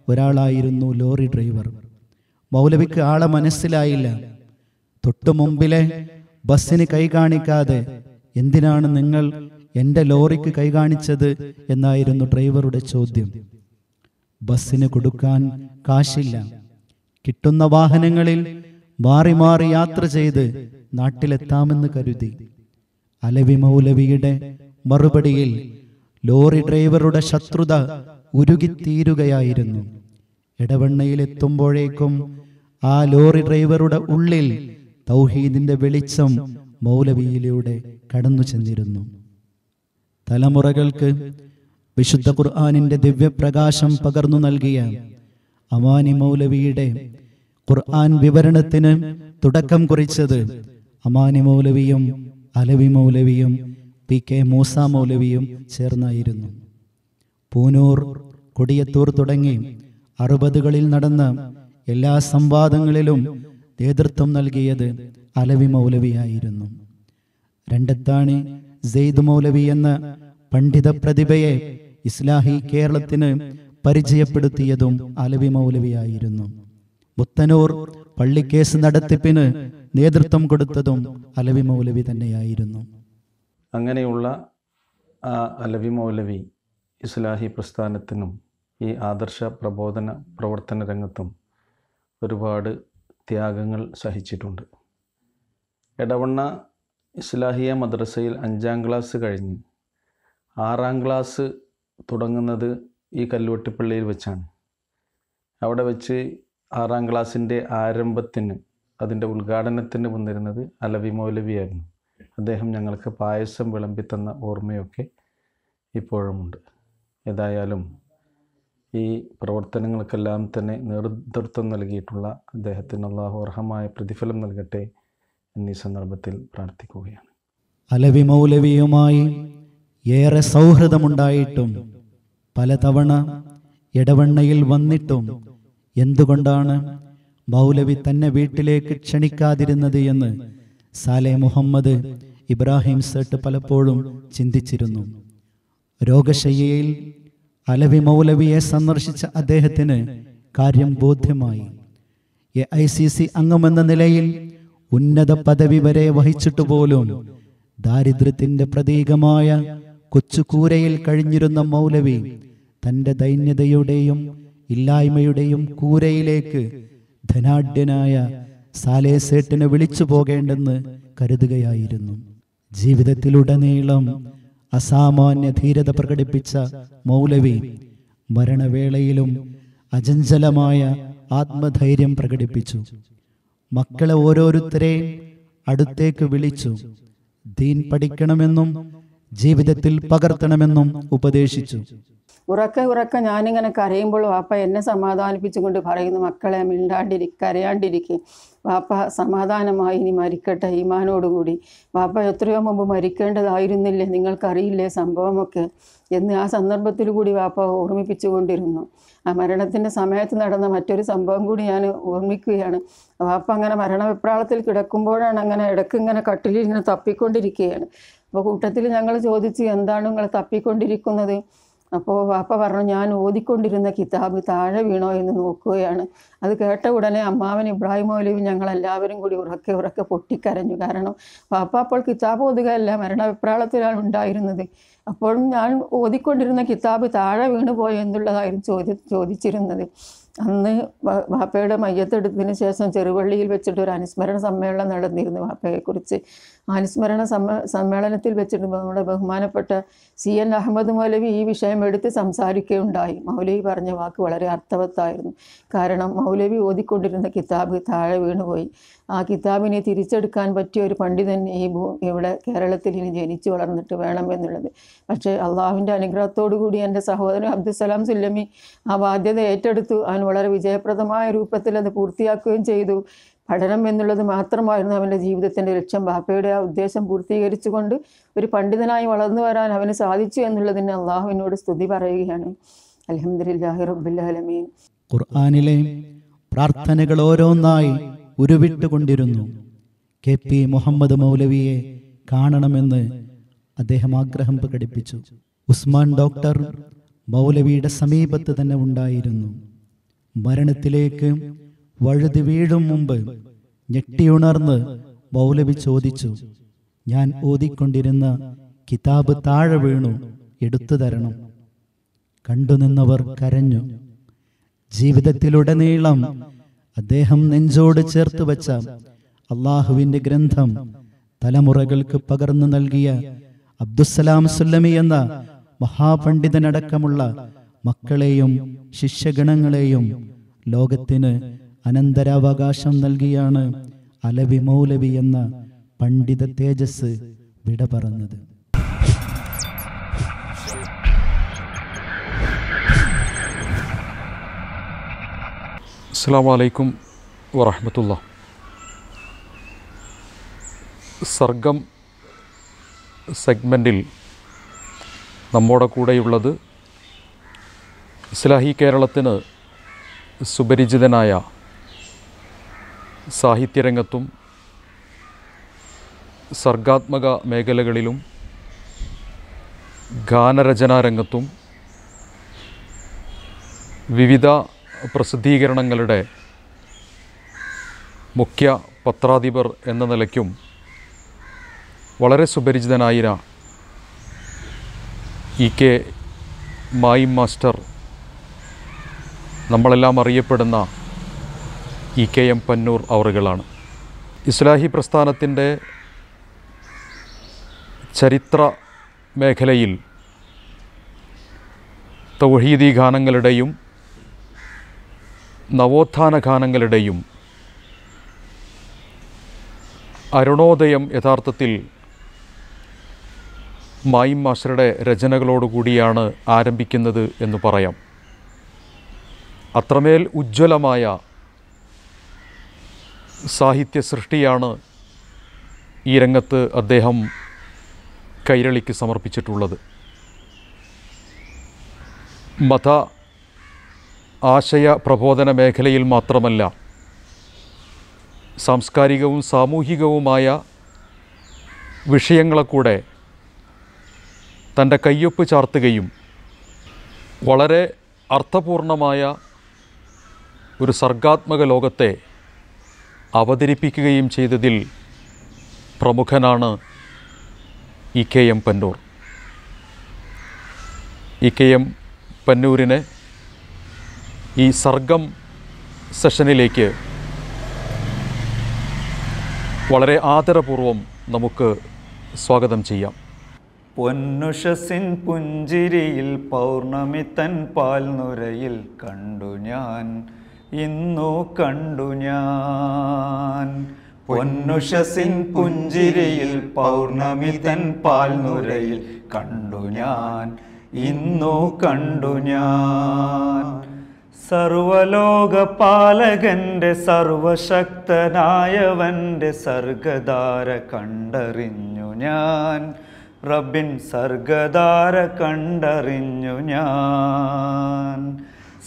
ഒരാളായിരുന്നു ലോറി ഡ്രൈവർ. മൗലവിക്ക് ആളെ മനസ്സിലായില്ല. തൊട്ടു മുമ്പിലെ ബസ്സിന് കൈ കാണിക്കാതെ എന്തിനാണ് നിങ്ങൾ എൻ്റെ ലോറിക്ക് കൈ കാണിച്ചത് എന്നായിരുന്നു ഡ്രൈവറുടെ ചോദ്യം. ബസ്സിന് കൊടുക്കാൻ കാശില്ല. കിട്ടുന്ന വാഹനങ്ങളിൽ മാറി മാറി യാത്ര ചെയ്ത് നാട്ടിലെത്താമെന്ന് കരുതി. അലവി മൗലവിയുടെ മറുപടിയിൽ ലോറി ഡ്രൈവറുടെ ശത്രുത ഉരുകിത്തീരുകയായിരുന്നു. ഇടവണ്ണയിലെത്തുമ്പോഴേക്കും ആ ലോറി ഡ്രൈവറുടെ ഉള്ളിൽ തൗഹീദിന്റെ വെളിച്ചം മൗലവിയിലൂടെ കടന്നു ചെന്നിരുന്നു. തലമുറകൾക്ക് വിശുദ്ധ ഖുർആനിന്റെ ദിവ്യപ്രകാശം പകർന്നു നൽകിയ അമാനി മൗലവിയുടെ ഖുർആൻ വിവരണത്തിന് തുടക്കം കുറിച്ചത് അമാനി മൗലവിയും അലവി മൗലവിയും PK മൂസ മൗലവിയും ചേർന്നായിരുന്നു. പൂനൂർ, കൊടിയത്തൂർ തുടങ്ങി 60കളിൽ നടന്ന എല്ലാ സംവാദങ്ങളിലും നേതൃത്വം നൽകിയത് അലവി മൗലവിയായിരുന്നു. രണ്ടത്താണി സെയ്ദ് മൗലവി എന്ന പണ്ഡിത പ്രതിഭയെ ഇസ്ലാഹി കേരളത്തിന് പരിചയപ്പെടുത്തിയതും അലവി മൗലവിയായിരുന്നു. മുത്തനൂർ പള്ളിക്കേസ് നടത്തിപ്പിന് നേതൃത്വം കൊടുത്തതും അലവി മൗലവി തന്നെയായിരുന്നു. അങ്ങനെയുള്ള ആ അലവി മൗലവി ഇസ്ലാഹി പ്രസ്ഥാനത്തിനും ഈ ആദർശ പ്രവർത്തന രംഗത്തും ഒരുപാട് ത്യാഗങ്ങൾ സഹിച്ചിട്ടുണ്ട്. എടവണ്ണ ഇസ്ലാഹിയ മദ്രസയിൽ 5ാം ക്ലാസ് കഴിഞ്ഞ് 6ാം ക്ലാസ് തുടങ്ങുന്നത് ഈ കല്ലുവട്ടിപ്പള്ളിയിൽ വെച്ചാണ്. അവിടെ വെച്ച് 6ാം ക്ലാസ്സിൻ്റെ ആരംഭത്തിന്, അതിൻ്റെ ഉദ്ഘാടനത്തിന് വന്നിരുന്നത് അലവി മൗലവിയായിരുന്നു. അദ്ദേഹം ഞങ്ങൾക്ക് പായസം വിളമ്പിത്തന്ന ഓർമ്മയൊക്കെ ഇപ്പോഴുമുണ്ട്. ഏതായാലും ഈ പ്രവർത്തനങ്ങൾക്കെല്ലാം തന്നെ നേതൃത്വം നൽകിയിട്ടുള്ള അദ്ദേഹത്തിന് അല്ലാഹു അർഹമായ പ്രതിഫലം നൽകട്ടെ എന്നീ സന്ദർഭത്തിൽ പ്രാർത്ഥിക്കുകയാണ്. അലവി മൗലവിയുമായി ഏറെ സൗഹൃദമുണ്ടായിട്ടും പലതവണ ഇടവണ്ണയിൽ വന്നിട്ടും എന്തുകൊണ്ടാണ് മൗലവി തന്നെ വീട്ടിലേക്ക് ക്ഷണിക്കാതിരുന്നത് എന്ന് സാലെ മുഹമ്മദ് ഇബ്രാഹിം സേട്ട് പലപ്പോഴും ചിന്തിച്ചിരുന്നു. രോഗശയ്യയിൽ അലവി മൗലവിയെ സന്ദർശിച്ച അദ്ദേഹത്തിന് കാര്യം ബോധ്യമായി. AICC അംഗമെന്ന നിലയിൽ ഉന്നത പദവി വരെ വഹിച്ചിട്ടുപോലും ദാരിദ്ര്യത്തിന്റെ പ്രതീകമായ കൊച്ചുകൂരയിൽ കഴിഞ്ഞിരുന്ന മൗലവി തൻ്റെ ദൈന്യതയുടെയും ഇല്ലായ്മയുടെയും കൂരയിലേക്ക് ധനാഢ്യനായ സാലേസേട്ടിനെ വിളിച്ചു പോകേണ്ടെന്ന് കരുതുകയായിരുന്നു. ജീവിതത്തിലുടനീളം അസാമാന്യ ധീരത പ്രകടിപ്പിച്ച മൗലവി മരണവേളയിലും അചഞ്ചലമായ ആത്മധൈര്യം പ്രകടിപ്പിച്ചു. മക്കളെ ഓരോരുത്തരെയും അടുത്തേക്ക് വിളിച്ചു ദീൻ പഠിക്കണമെന്നും ജീവിതത്തിൽ പകർത്തണമെന്നും ഉപദേശിച്ചു. ഉറക്കെ ഞാനിങ്ങനെ കരയുമ്പോൾ വാപ്പ എന്നെ സമാധാനിപ്പിച്ചുകൊണ്ട് പറയുന്നു, മക്കളെ കരയാണ്ടിരിക്കും, വാപ്പ സമാധാനമായി ഇനി മരിക്കട്ടെ ഈമാനോടുകൂടി, വാപ്പ എത്രയോ മുമ്പ് മരിക്കേണ്ടതായിരുന്നില്ലേ, നിങ്ങൾക്കറിയില്ലേ സംഭവമൊക്കെ എന്ന് ആ സന്ദർഭത്തിൽ കൂടി വാപ്പ ഓർമ്മിപ്പിച്ചുകൊണ്ടിരുന്നു. ആ മരണത്തിൻ്റെ സമയത്ത് നടന്ന മറ്റൊരു സംഭവം കൂടി ഞാൻ ഓർമ്മിക്കുകയാണ്. വാപ്പ അങ്ങനെ മരണവിപ്രാളത്തിൽ കിടക്കുമ്പോഴാണ് അങ്ങനെ ഇടയ്ക്ക് ഇങ്ങനെ കട്ടിലിൽ ഇങ്ങനെ തപ്പിക്കൊണ്ടിരിക്കുകയാണ്. അപ്പോൾ കൂട്ടത്തിൽ ഞങ്ങൾ ചോദിച്ചു, എന്താണ് നിങ്ങൾ തപ്പിക്കൊണ്ടിരിക്കുന്നത്? അപ്പോൾ വാപ്പ പറഞ്ഞു, ഞാൻ ഓതിക്കൊണ്ടിരുന്ന കിതാബ് താഴെ വീണോ എന്ന് നോക്കുകയാണ്. അത് കേട്ട ഉടനെ അമ്മാവൻ ഇബ്രാഹിം മൗലവി ഞങ്ങളെല്ലാവരും കൂടി ഉറക്കെ പൊട്ടിക്കരഞ്ഞു. കാരണം വാപ്പ അപ്പോൾ കിതാബ് ഓതുകയല്ല, മരണവിപ്രാളത്തിലാണ് ഉണ്ടായിരുന്നത്. അപ്പോഴും ഞാൻ ഓതിക്കൊണ്ടിരുന്ന കിതാബ് താഴെ വീണു പോയോ എന്നുള്ളതായിരുന്നു ചോദിച്ചിരുന്നത്. അന്ന് വാപ്പയുടെ മയ്യത്തെടുത്തതിന് ശേഷം ചെറുവള്ളിയിൽ വെച്ചിട്ട് ഒരു അനുസ്മരണ സമ്മേളനം നടന്നിരുന്നു വാപ്പയെക്കുറിച്ച്. അനുസ്മരണ സമ്മേളനത്തിൽ വെച്ചിട്ട് നമ്മുടെ ബഹുമാനപ്പെട്ട CN അഹമ്മദ് മൗലവി ഈ വിഷയം എടുത്ത് സംസാരിക്കുകയുണ്ടായി. മൗലവി പറഞ്ഞ വാക്ക് വളരെ അർത്ഥവത്തായിരുന്നു. കാരണം മൗലവി ഓതിക്കൊണ്ടിരുന്ന കിതാബ് താഴെ വീണുപോയി. ആ കിതാബിനെ തിരിച്ചെടുക്കാൻ പറ്റിയ ഒരു പണ്ഡിതൻ ഇവിടെ കേരളത്തിൽ ഇനി ജനിച്ചു വളർന്നിട്ട് വേണം എന്നുള്ളത്. പക്ഷേ അള്ളാഹുവിൻ്റെ അനുഗ്രഹത്തോടു കൂടി എൻ്റെ സഹോദരൻ അബ്ദുസലാം സുല്ലമി ആ ബാധ്യത ഏറ്റെടുത്തു. അവൻ വളരെ വിജയപ്രദമായ രൂപത്തിൽ അത് പൂർത്തിയാക്കുകയും ചെയ്തു. പഠനം എന്നുള്ളത് മാത്രമായിരുന്നു അവൻ്റെ ജീവിതത്തിൻ്റെ ലക്ഷ്യം. ബാപ്പയുടെ ആ ഉദ്ദേശം പൂർത്തീകരിച്ചുകൊണ്ട് ഒരു പണ്ഡിതനായി വളർന്നു വരാൻ അവന് സാധിച്ചു എന്നുള്ളതിന് അള്ളാഹുവിനോട് സ്തുതി പറയുകയാണ്. അൽഹംദുലില്ലാഹി റബ്ബിൽ ആലമീൻ. ഖുർആനിലെ പ്രാർത്ഥനകൾ ഓരോന്നായി ഉരുവിട്ടുകൊണ്ടിരുന്നു. KP മുഹമ്മദ് മൗലവിയെ കാണണമെന്ന് അദ്ദേഹം ആഗ്രഹം പ്രകടിപ്പിച്ചു. ഉസ്മാൻ ഡോക്ടർ മൗലവിയുടെ സമീപത്ത് തന്നെ ഉണ്ടായിരുന്നു. മരണത്തിലേക്ക് വഴുതി വീഴും മുമ്പ് ഞെട്ടിയുണർന്ന് മൗലവി ചോദിച്ചു, ഞാൻ ഓതിക്കൊണ്ടിരുന്ന കിതാബ് താഴെ വീണു, എടുത്തു തരണം. കണ്ടുനിന്നവർ കരഞ്ഞു. ജീവിതത്തിലുടനീളം അദ്ദേഹം നെഞ്ചോട് ചേർത്ത് വച്ച അള്ളാഹുവിൻ്റെ ഗ്രന്ഥം തലമുറകൾക്ക് പകർന്നു നൽകിയ അബ്ദുസ്സലാം സുല്ലമി എന്ന മഹാപണ്ഡിതനടക്കമുള്ള മക്കളെയും ശിഷ്യഗണങ്ങളെയും ലോകത്തിന് അനന്തരാവകാശം നൽകിയാണ് അലവി മൗലവി എന്ന പണ്ഡിത തേജസ് വിട പറഞ്ഞത്. അസ്സലാമു അലൈക്കും വറഹ്മത്തുള്ളാഹി. സർഗം സെഗ്മെൻറ്റിൽ നമ്മുടെ കൂടെയുള്ളത് ഇസ്ലാഹി കേരളത്തിന് സുപരിചിതനായ സാഹിത്യരംഗത്തും സർഗാത്മക മേഖലകളിലും ഗാനരചനാരംഗത്തും വിവിധ പ്രസിദ്ധീകരണങ്ങളുടെ മുഖ്യ പത്രാധിപർ എന്ന നിലയ്ക്കും വളരെ സുപരിചിതനായ EK മായിം മാസ്റ്റർ, നമ്മളെല്ലാം അറിയപ്പെടുന്ന EKM പന്നൂർ അവറുകളാണ്. ഇസ്ലാഹി പ്രസ്ഥാനത്തിൻ്റെ ചരിത്ര മേഖലയിൽ തൗഹീദി ഗാനങ്ങളുടെയും നവോത്ഥാന ഗാനങ്ങളുടെയും അരുണോദയം യഥാർത്ഥത്തിൽ മായിം മാസ്റ്ററുടെ രചനകളോടുകൂടിയാണ് ആരംഭിക്കുന്നത് എന്ന് പറയാം. അത്രമേൽ ഉജ്ജ്വലമായ സാഹിത്യ സൃഷ്ടിയാണ് ഈ രംഗത്ത് അദ്ദേഹം കൈരളിക്ക് സമർപ്പിച്ചിട്ടുള്ളത്. മത ആശയ പ്രബോധന മേഖലയിൽ മാത്രമല്ല, സാംസ്കാരികവും സാമൂഹികവുമായ വിഷയങ്ങളെ കൂടെ തൻ്റെ കയ്യൊപ്പ് ചാർത്തുകയും വളരെ അർത്ഥപൂർണമായ ഒരു സർഗാത്മക ലോകത്തെ അവതരിപ്പിക്കുകയും ചെയ്തതിൽ പ്രമുഖനാണ് EKM പന്നൂർ. EKM പന്നൂരിനെ ഈ സർഗം സെഷനിലേക്ക് വളരെ ആദരപൂർവം നമുക്ക് സ്വാഗതം ചെയ്യാം. പൊന്നുഷസിൻ പുഞ്ചിരിയിൽ പൗർണമി തൻ പാൽനുരയിൽ കണ്ടു ഞാൻ, ഇന്നു കണ്ടു ഞാൻ. പൊന്നുഷസിൻ പുഞ്ചിരിയിൽ പൗർണമി തൻ പാൽനുരയിൽ കണ്ടു ഞാൻ, ഇന്നു കണ്ടു ഞാൻ. സർവലോകപാലകന്റെ സർവശക്തനായവന്റെ സർഗധാര കണ്ടറിഞ്ഞു ഞാൻ, റബ്ബിൻ സർഗധാര കണ്ടറിഞ്ഞു ഞാൻ.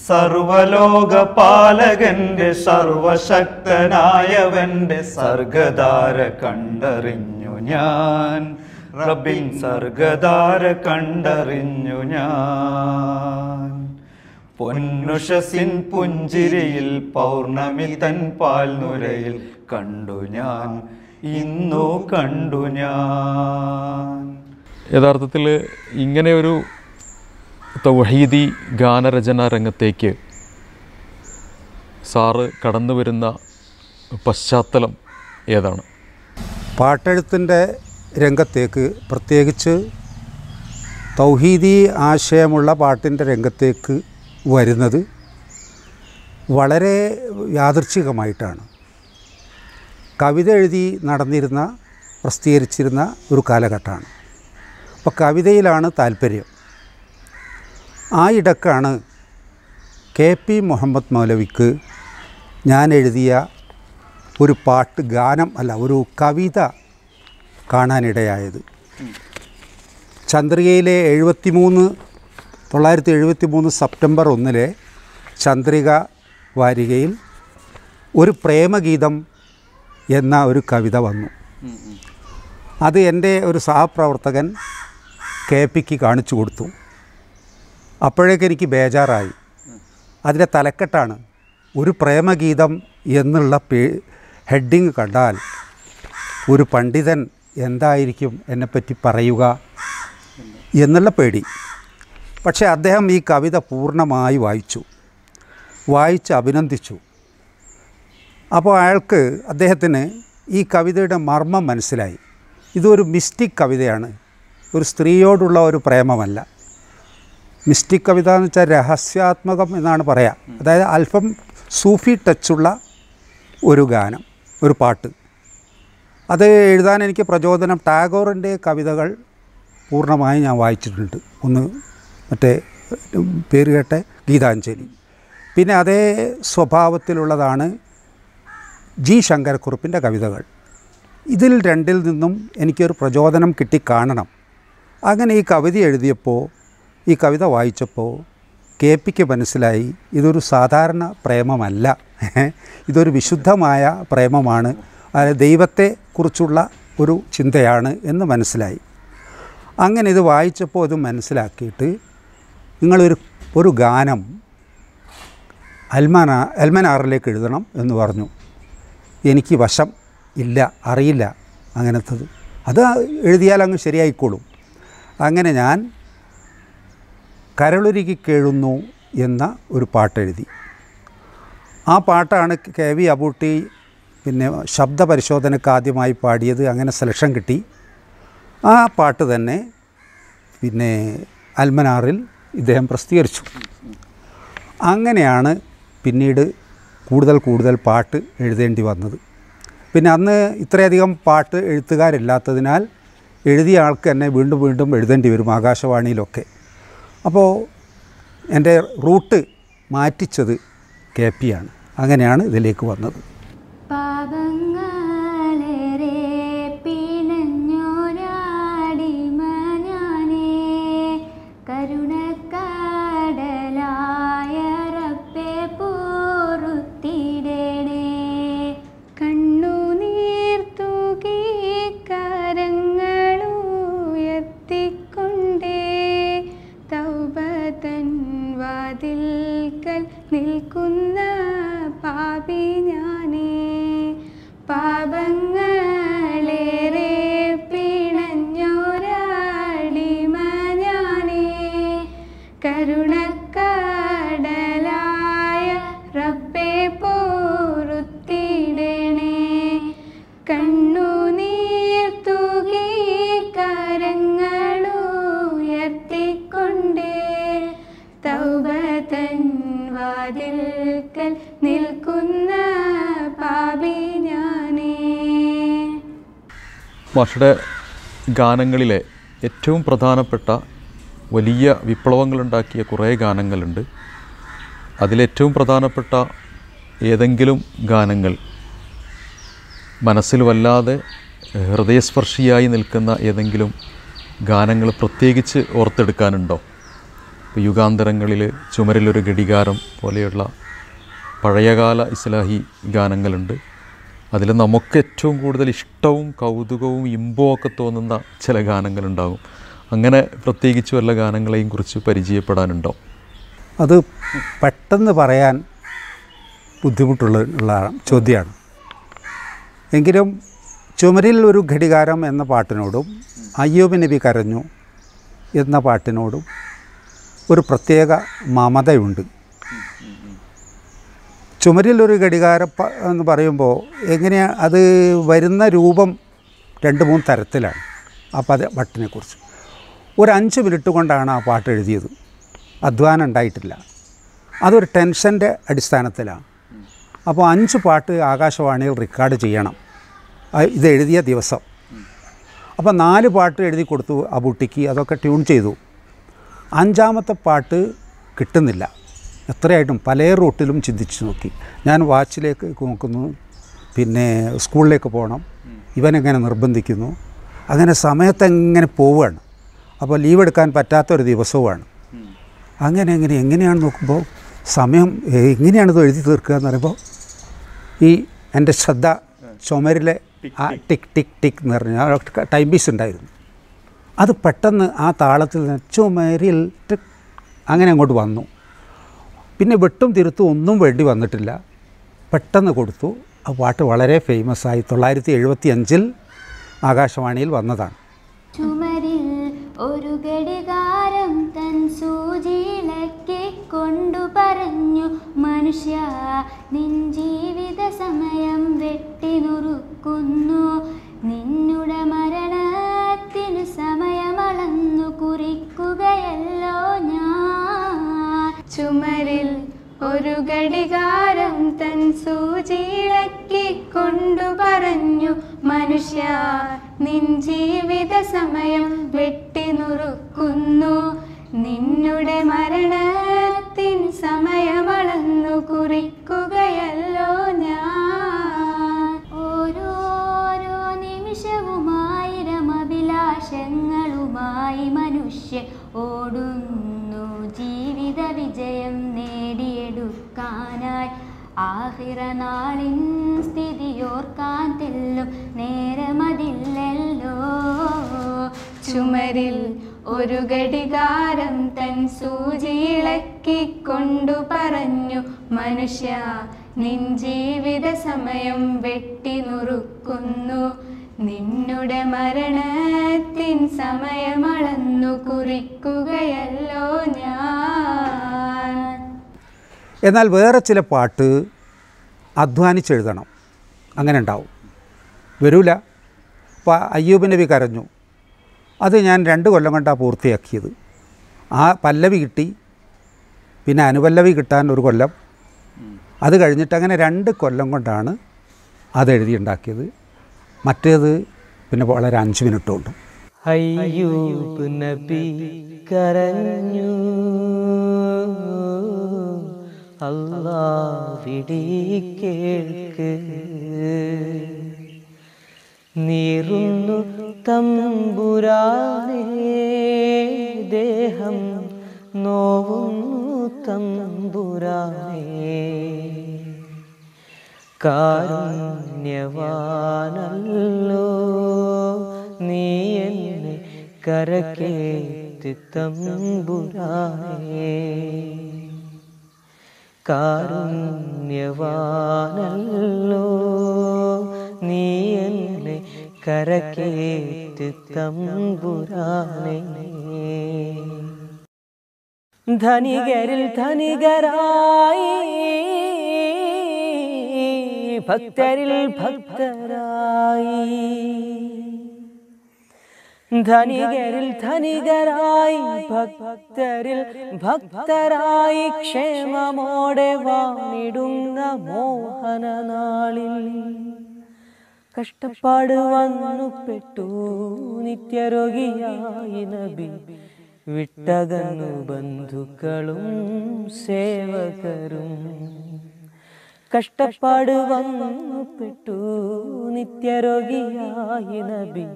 സർവലോകപാലകന്റെ സർവശക്തനായവന്റെ സർഗധാര കണ്ടറിഞ്ഞു ഞാൻ, റബ്ബിൻ സർഗധാര കണ്ടറിഞ്ഞു ഞാൻ. പൊന്നുഷസിൻ പുഞ്ചിരിയിൽ പൗർണമി തൻ പാൽനുരയിൽ കണ്ടു ഞാൻ, ഇന്നു കണ്ടു ഞാൻ. യഥാർത്ഥത്തിൽ ഇങ്ങനെയൊരു തൗഹീദി ഗാനരചനാ രംഗത്തേക്ക് സാറ് കടന്നു വരുന്ന പശ്ചാത്തലം ഏതാണ്? പാട്ടെഴുത്തിൻ്റെ രംഗത്തേക്ക്, പ്രത്യേകിച്ച് തൗഹീദി ആശയമുള്ള പാട്ടിൻ്റെ രംഗത്തേക്ക് വരുന്നത് വളരെ യാദൃച്ഛികമായിട്ടാണ്. കവിത എഴുതി നടന്നിരുന്ന, പ്രസിദ്ധീകരിച്ചിരുന്ന ഒരു കാലഘട്ടമാണ്. അപ്പോൾ കവിതയിലാണ് താല്പര്യം. ആ ഇടക്കാണ് KP മുഹമ്മദ് മൗലവിക്ക് ഞാൻ എഴുതിയ ഒരു പാട്ട്, ഗാനം അല്ല, ഒരു കവിത കാണാനിടയായത്. ചന്ദ്രികയിലെ 1973 സെപ്റ്റംബർ 1 ചന്ദ്രിക വാരികയിൽ ഒരു പ്രേമഗീതം എന്ന ഒരു കവിത വന്നു. അത് എൻ്റെ ഒരു സഹപ്രവർത്തകൻ KPക്ക് കാണിച്ചു കൊടുത്തു. അപ്പോഴേക്ക് എനിക്ക് ബേജാറായി. അതിൻ്റെ തലക്കെട്ടാണ് ഒരു പ്രേമഗീതം എന്നുള്ള ഹെഡിങ് കണ്ടാൽ ഒരു പണ്ഡിതൻ എന്തായിരിക്കും എന്നെപ്പറ്റി പറയുക എന്നുള്ള പേടി. പക്ഷേ അദ്ദേഹം ഈ കവിത പൂർണ്ണമായി വായിച്ച് അഭിനന്ദിച്ചു. അപ്പോൾ അദ്ദേഹത്തിന് ഈ കവിതയുടെ മർമ്മം മനസ്സിലായി. ഇതൊരു മിസ്റ്റിക് കവിതയാണ്, ഒരു സ്ത്രീയോടുള്ള ഒരു പ്രേമമല്ല. മിസ്റ്റിക് കവിത എന്ന് വെച്ചാൽ രഹസ്യാത്മകം എന്നാണ് പറയുക. അതായത് അല്പം സൂഫി ടച്ചുള്ള ഒരു ഗാനം, ഒരു പാട്ട്. അത് എഴുതാൻ എനിക്ക് പ്രചോദനം ടാഗോറിൻ്റെ കവിതകൾ പൂർണ്ണമായി ഞാൻ വായിച്ചിട്ടുണ്ട്. ഒന്ന് മറ്റേ പേര് കേട്ട ഗീതാഞ്ജലി. പിന്നെ അതേ സ്വഭാവത്തിലുള്ളതാണ് ജി ശങ്കരക്കുറുപ്പിൻ്റെ കവിതകൾ. ഇതിൽ രണ്ടിൽ നിന്നും എനിക്കൊരു പ്രചോദനം കിട്ടിക്കാണണം. അങ്ങനെ ഈ കവിത എഴുതിയപ്പോൾ, ഈ കവിത വായിച്ചപ്പോൾ കെ.പിക്ക് മനസ്സിലായി ഇതൊരു സാധാരണ പ്രേമമല്ല, ഇതൊരു വിശുദ്ധമായ പ്രേമമാണ്, അതായത് ദൈവത്തെക്കുറിച്ചുള്ള ഒരു ചിന്തയാണ് എന്ന് മനസ്സിലായി. അങ്ങനെ ഇത് വായിച്ചപ്പോൾ ഇത് മനസ്സിലാക്കിയിട്ട് ഒരു ഗാനം അൽമനാറിലേക്ക് എഴുതണം എന്ന് പറഞ്ഞു. എനിക്ക് വശം ഇല്ല, അറിയില്ല അങ്ങനത്തത്. അത് എഴുതിയാൽ അങ്ങ് ശരിയായിക്കോളും. അങ്ങനെ ഞാൻ കരളുരുകി കേഴുന്നു എന്ന ഒരു പാട്ടെഴുതി. ആ പാട്ടാണ് കെ.വി. അബൂട്ടി പിന്നെ ശബ്ദ പരിശോധനയ്ക്ക് ആദ്യമായി പാടിയത്. അങ്ങനെ സെലക്ഷൻ കിട്ടി. ആ പാട്ട് തന്നെ പിന്നെ അൽമനാറിൽ ഇദ്ദേഹം പ്രസിദ്ധീകരിച്ചു. അങ്ങനെയാണ് പിന്നീട് കൂടുതൽ പാട്ട് എഴുതേണ്ടി വന്നത്. പിന്നെ അന്ന് ഇത്രയധികം പാട്ട് എഴുത്തുകാരില്ലാത്തതിനാൽ എഴുതിയ ആൾക്ക് തന്നെ വീണ്ടും എഴുതേണ്ടി വരും, ആകാശവാണിയിലൊക്കെ. അപ്പോൾ എൻ്റെ റൂട്ട് മാറ്റിച്ചത് കെ.പിയാണ്. അങ്ങനെയാണ് ഇതിലേക്ക് വന്നത്. നിൽക്കുന്ന പാപി ഞാനേ, പാപങ്ങളേറെ പിണഞ്ഞൊരാടിമ ഞാനേ, കരുണക്കടലായ റബ്ബേ പൊറുത്തിടണേ, കണ്ണുനീർ തൂകി കരങ്ങളുയർത്തിക്കൊണ്ടേ തൗബതൻ വാതിൽക്കൽ നിൽക്കുന്ന പാപി ഞാനേ. മാഷുടെ ഗാനങ്ങളിലെ ഏറ്റവും പ്രധാനപ്പെട്ട വലിയ വിപ്ലവങ്ങളുണ്ടാക്കിയ കുറേ ഗാനങ്ങളുണ്ട്. അതിലേറ്റവും പ്രധാനപ്പെട്ട ഏതെങ്കിലും ഗാനങ്ങൾ മനസ്സിൽ വല്ലാതെ ഹൃദയസ്പർശിയായി നിൽക്കുന്ന ഏതെങ്കിലും ഗാനങ്ങൾ പ്രത്യേകിച്ച് ഓർത്തെടുക്കാനുണ്ടോ? ഇപ്പോൾ യുഗാന്തരങ്ങളിൽ ചുമരിലൊരു ഘടികാരം പോലെയുള്ള പഴയകാല ഇസ്ലാഹി ഗാനങ്ങളുണ്ട്. അതിൽ നമുക്ക് ഏറ്റവും കൂടുതൽ ഇഷ്ടവും കൗതുകവും ഇമ്പവും ഒക്കെ തോന്നുന്ന ചില ഗാനങ്ങളുണ്ടാകും. അങ്ങനെ പ്രത്യേകിച്ച് വല്ല ഗാനങ്ങളെയും കുറിച്ച് പരിചയപ്പെടാനുണ്ടോ? അത് പെട്ടെന്ന് പറയാൻ ബുദ്ധിമുട്ടുള്ള ചോദ്യമാണ്. എങ്കിലും ചുമരിൽ ഒരു ഘടികാരം എന്ന പാട്ടിനോടും അയ്യൂബ് നബി കരഞ്ഞു എന്ന പാട്ടിനോടും ഒരു പ്രത്യേക മമതയുണ്ട്. ചുമരിലൊരു ഘടികാരം എന്ന് പറയുമ്പോൾ എങ്ങനെയാണ് അത് വരുന്ന രൂപം 2-3 തരത്തിലാണ്. ആ പാട്ടിനെക്കുറിച്ച് ഒരു 5 മിനിറ്റ് കൊണ്ടാണ് ആ പാട്ട് എഴുതിയത്. അധ്വാനം ഉണ്ടായിട്ടില്ല. അതൊരു ടെൻഷൻ്റെ അടിസ്ഥാനത്തിലാണ്. അപ്പോൾ 5 പാട്ട് ആകാശവാണിയിൽ റെക്കോർഡ് ചെയ്യണം ഇതെഴുതിയ ദിവസം. അപ്പോൾ 4 പാട്ട് എഴുതി കൊടുത്തു അബൂട്ടിക്ക്, അതൊക്കെ ട്യൂൺ ചെയ്തു. 5-ാമത്തെ പാട്ട് കിട്ടുന്നില്ല. എത്രയായിട്ടും പല റൂട്ടിലും ചിന്തിച്ച് നോക്കി. ഞാൻ വാച്ചിലേക്ക് നോക്കുന്നു, പിന്നെ സ്കൂളിലേക്ക് പോകണം, ഇവനെങ്ങനെ നിർബന്ധിക്കുന്നു, അങ്ങനെ സമയത്തെങ്ങനെ പോവുകയാണ്. അപ്പോൾ ലീവ് എടുക്കാൻ പറ്റാത്തൊരു ദിവസവുമാണ്. എങ്ങനെയാണ് നോക്കുമ്പോൾ സമയം എങ്ങനെയാണിത് എഴുതി തീർക്കുക എന്ന് പറയുമ്പോൾ ഈ എൻ്റെ ശ്രദ്ധ ചുമരിലെ ആ ടിക് ടിക് ടിക് എന്ന് പറഞ്ഞാൽ ടൈം പീസ് ഉണ്ടായിരുന്നു. അത് പെട്ടെന്ന് ആ താളത്തിൽ ചുമരിൽ ടിക് അങ്ങനെ അങ്ങോട്ട് വന്നു. പിന്നെ വെട്ടും തിരുത്തും ഒന്നും വേണ്ടി വന്നിട്ടില്ല, പെട്ടെന്ന് കൊടുത്തു. ആ പാട്ട് വളരെ ഫേമസ് ആയി. 1975 ആകാശവാണിയിൽ വന്നതാണ്. ചുമരിൽ ഒരു ഘടികാരം തൻ സൂചിയിലൊക്കെ കൊണ്ടു പറഞ്ഞു മനുഷ്യ നിൻ ജീവിത സമയം വെട്ടിനുറുക്കുന്നു നിന്നുടെ മരണത്തിനു സമയമളന്നു കുറിക്കുകയല്ലോ ഞാൻ ചുമരിൽ ഒരു ഘടികാരം തൻ സൂചിയിളക്കി കൊണ്ടു പറഞ്ഞു മനുഷ്യ നിൻ ജീവിത സമയം വെട്ടിനുറുക്കുന്നു നിന്നുടെ മരണത്തിൻ സമയമളന്നു കുറിക്കുകയല്ലോ ഞാൻ ഓരോരോ നിമിഷവുമായിരം അഭിലാഷങ്ങളുമായി മനുഷ്യൻ ഓടുന്നു ജീവിത വിജയം നേടിയെടുക്കാനായി ആഖിറ നാളിൻ സ്ഥിതിയോർക്കാൻ തെല്ലും നേരമതില്ലല്ലോ ചുമരിൽ ഒരു ഘടികാരം തൻ സൂചിയിളക്കി കൊണ്ടു പറഞ്ഞു മനുഷ്യ നിൻ ജീവിത സമയം വെട്ടിനുറുക്കുന്നു നിന്നുടെ മരണത്തിൻ സമയമളന്നു കുറിക്കുകയല്ലോ ഞാൻ. എന്നാൽ വേറെ ചില പാട്ട് അധ്വാനിച്ചെഴുതണം, അങ്ങനെ ഉണ്ടാവും, വരൂല. അപ്പോൾ അയ്യൂബ് നബി കരഞ്ഞു, അത് ഞാൻ 2 കൊല്ലം കൊണ്ടാണ് പൂർത്തിയാക്കിയത്. ആ പല്ലവി കിട്ടി, പിന്നെ അനുപല്ലവി കിട്ടാൻ 1 കൊല്ലം, അത് കഴിഞ്ഞിട്ട് അങ്ങനെ 2 കൊല്ലം കൊണ്ടാണ് അതെഴുതിയുണ്ടാക്കിയത്. മറ്റേത് പിന്നെ വളരെ 5 മിനിറ്റ് കൊണ്ട്. അയ്യൂബ് നബി കരഞ്ഞു, അല്ലാഹുവിനെ കേൾക്ക്, നീറുന്നു തമ്പുരാനേ ദേഹം നോവുന്നു തമ്പുരാനേ, കാരുണ്യവാനല്ലോ നീ എന്നെ കരക്കേറ്റി തമ്പുരാനേ, കാരുണ്യവാനല്ലോ നീ എന്നെ കരക്കേറ്റി തമ്പുരാനേ. ധനികരിൽ ധനികരായി, ഭക്തരിൽ ഭക്തരായി, ധനികരിൽ ധനികരായി, ഭക്തരിൽ ഭക്തരായി, ക്ഷേമമോടെ വാണിടുന്ന മോഹനനാളിൽ കഷ്ടപ്പാട് വന്നു പെട്ടു നിത്യരോഗിയായി നബി, വിട്ടകന്നു ബന്ധുക്കളും സേവകരും. കഷ്ടപ്പാട് വന്നു പെട്ടു നിത്യരോഗിയായി നബി,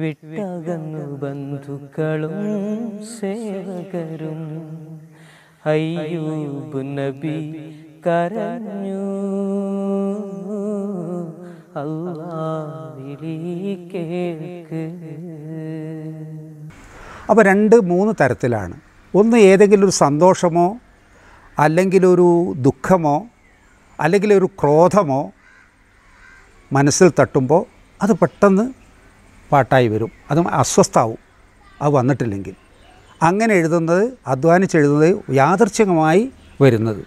വിട്ടകന്നു ബന്ധുക്കളും സേവകരും. അയ്യൂബ് നബി കരഞ്ഞു, അല്ലാഹുവിനെ കേൾക്ക്. അപ്പോൾ 2-3 തരത്തിലാണ്. ഒന്ന് ഏതെങ്കിലും ഒരു സന്തോഷമോ അല്ലെങ്കിലൊരു ദുഃഖമോ അല്ലെങ്കിലൊരു ക്രോധമോ മനസ്സിൽ തട്ടുമ്പോൾ അത് പെട്ടെന്ന് പാട്ടായി വരും, അത് അസ്വസ്ഥാവും അത് വന്നിട്ടില്ലെങ്കിൽ. അങ്ങനെ എഴുതുന്നത്, അധ്വാനിച്ചെഴുതുന്നത് യാദൃച്ഛികമായി വരുന്നത്.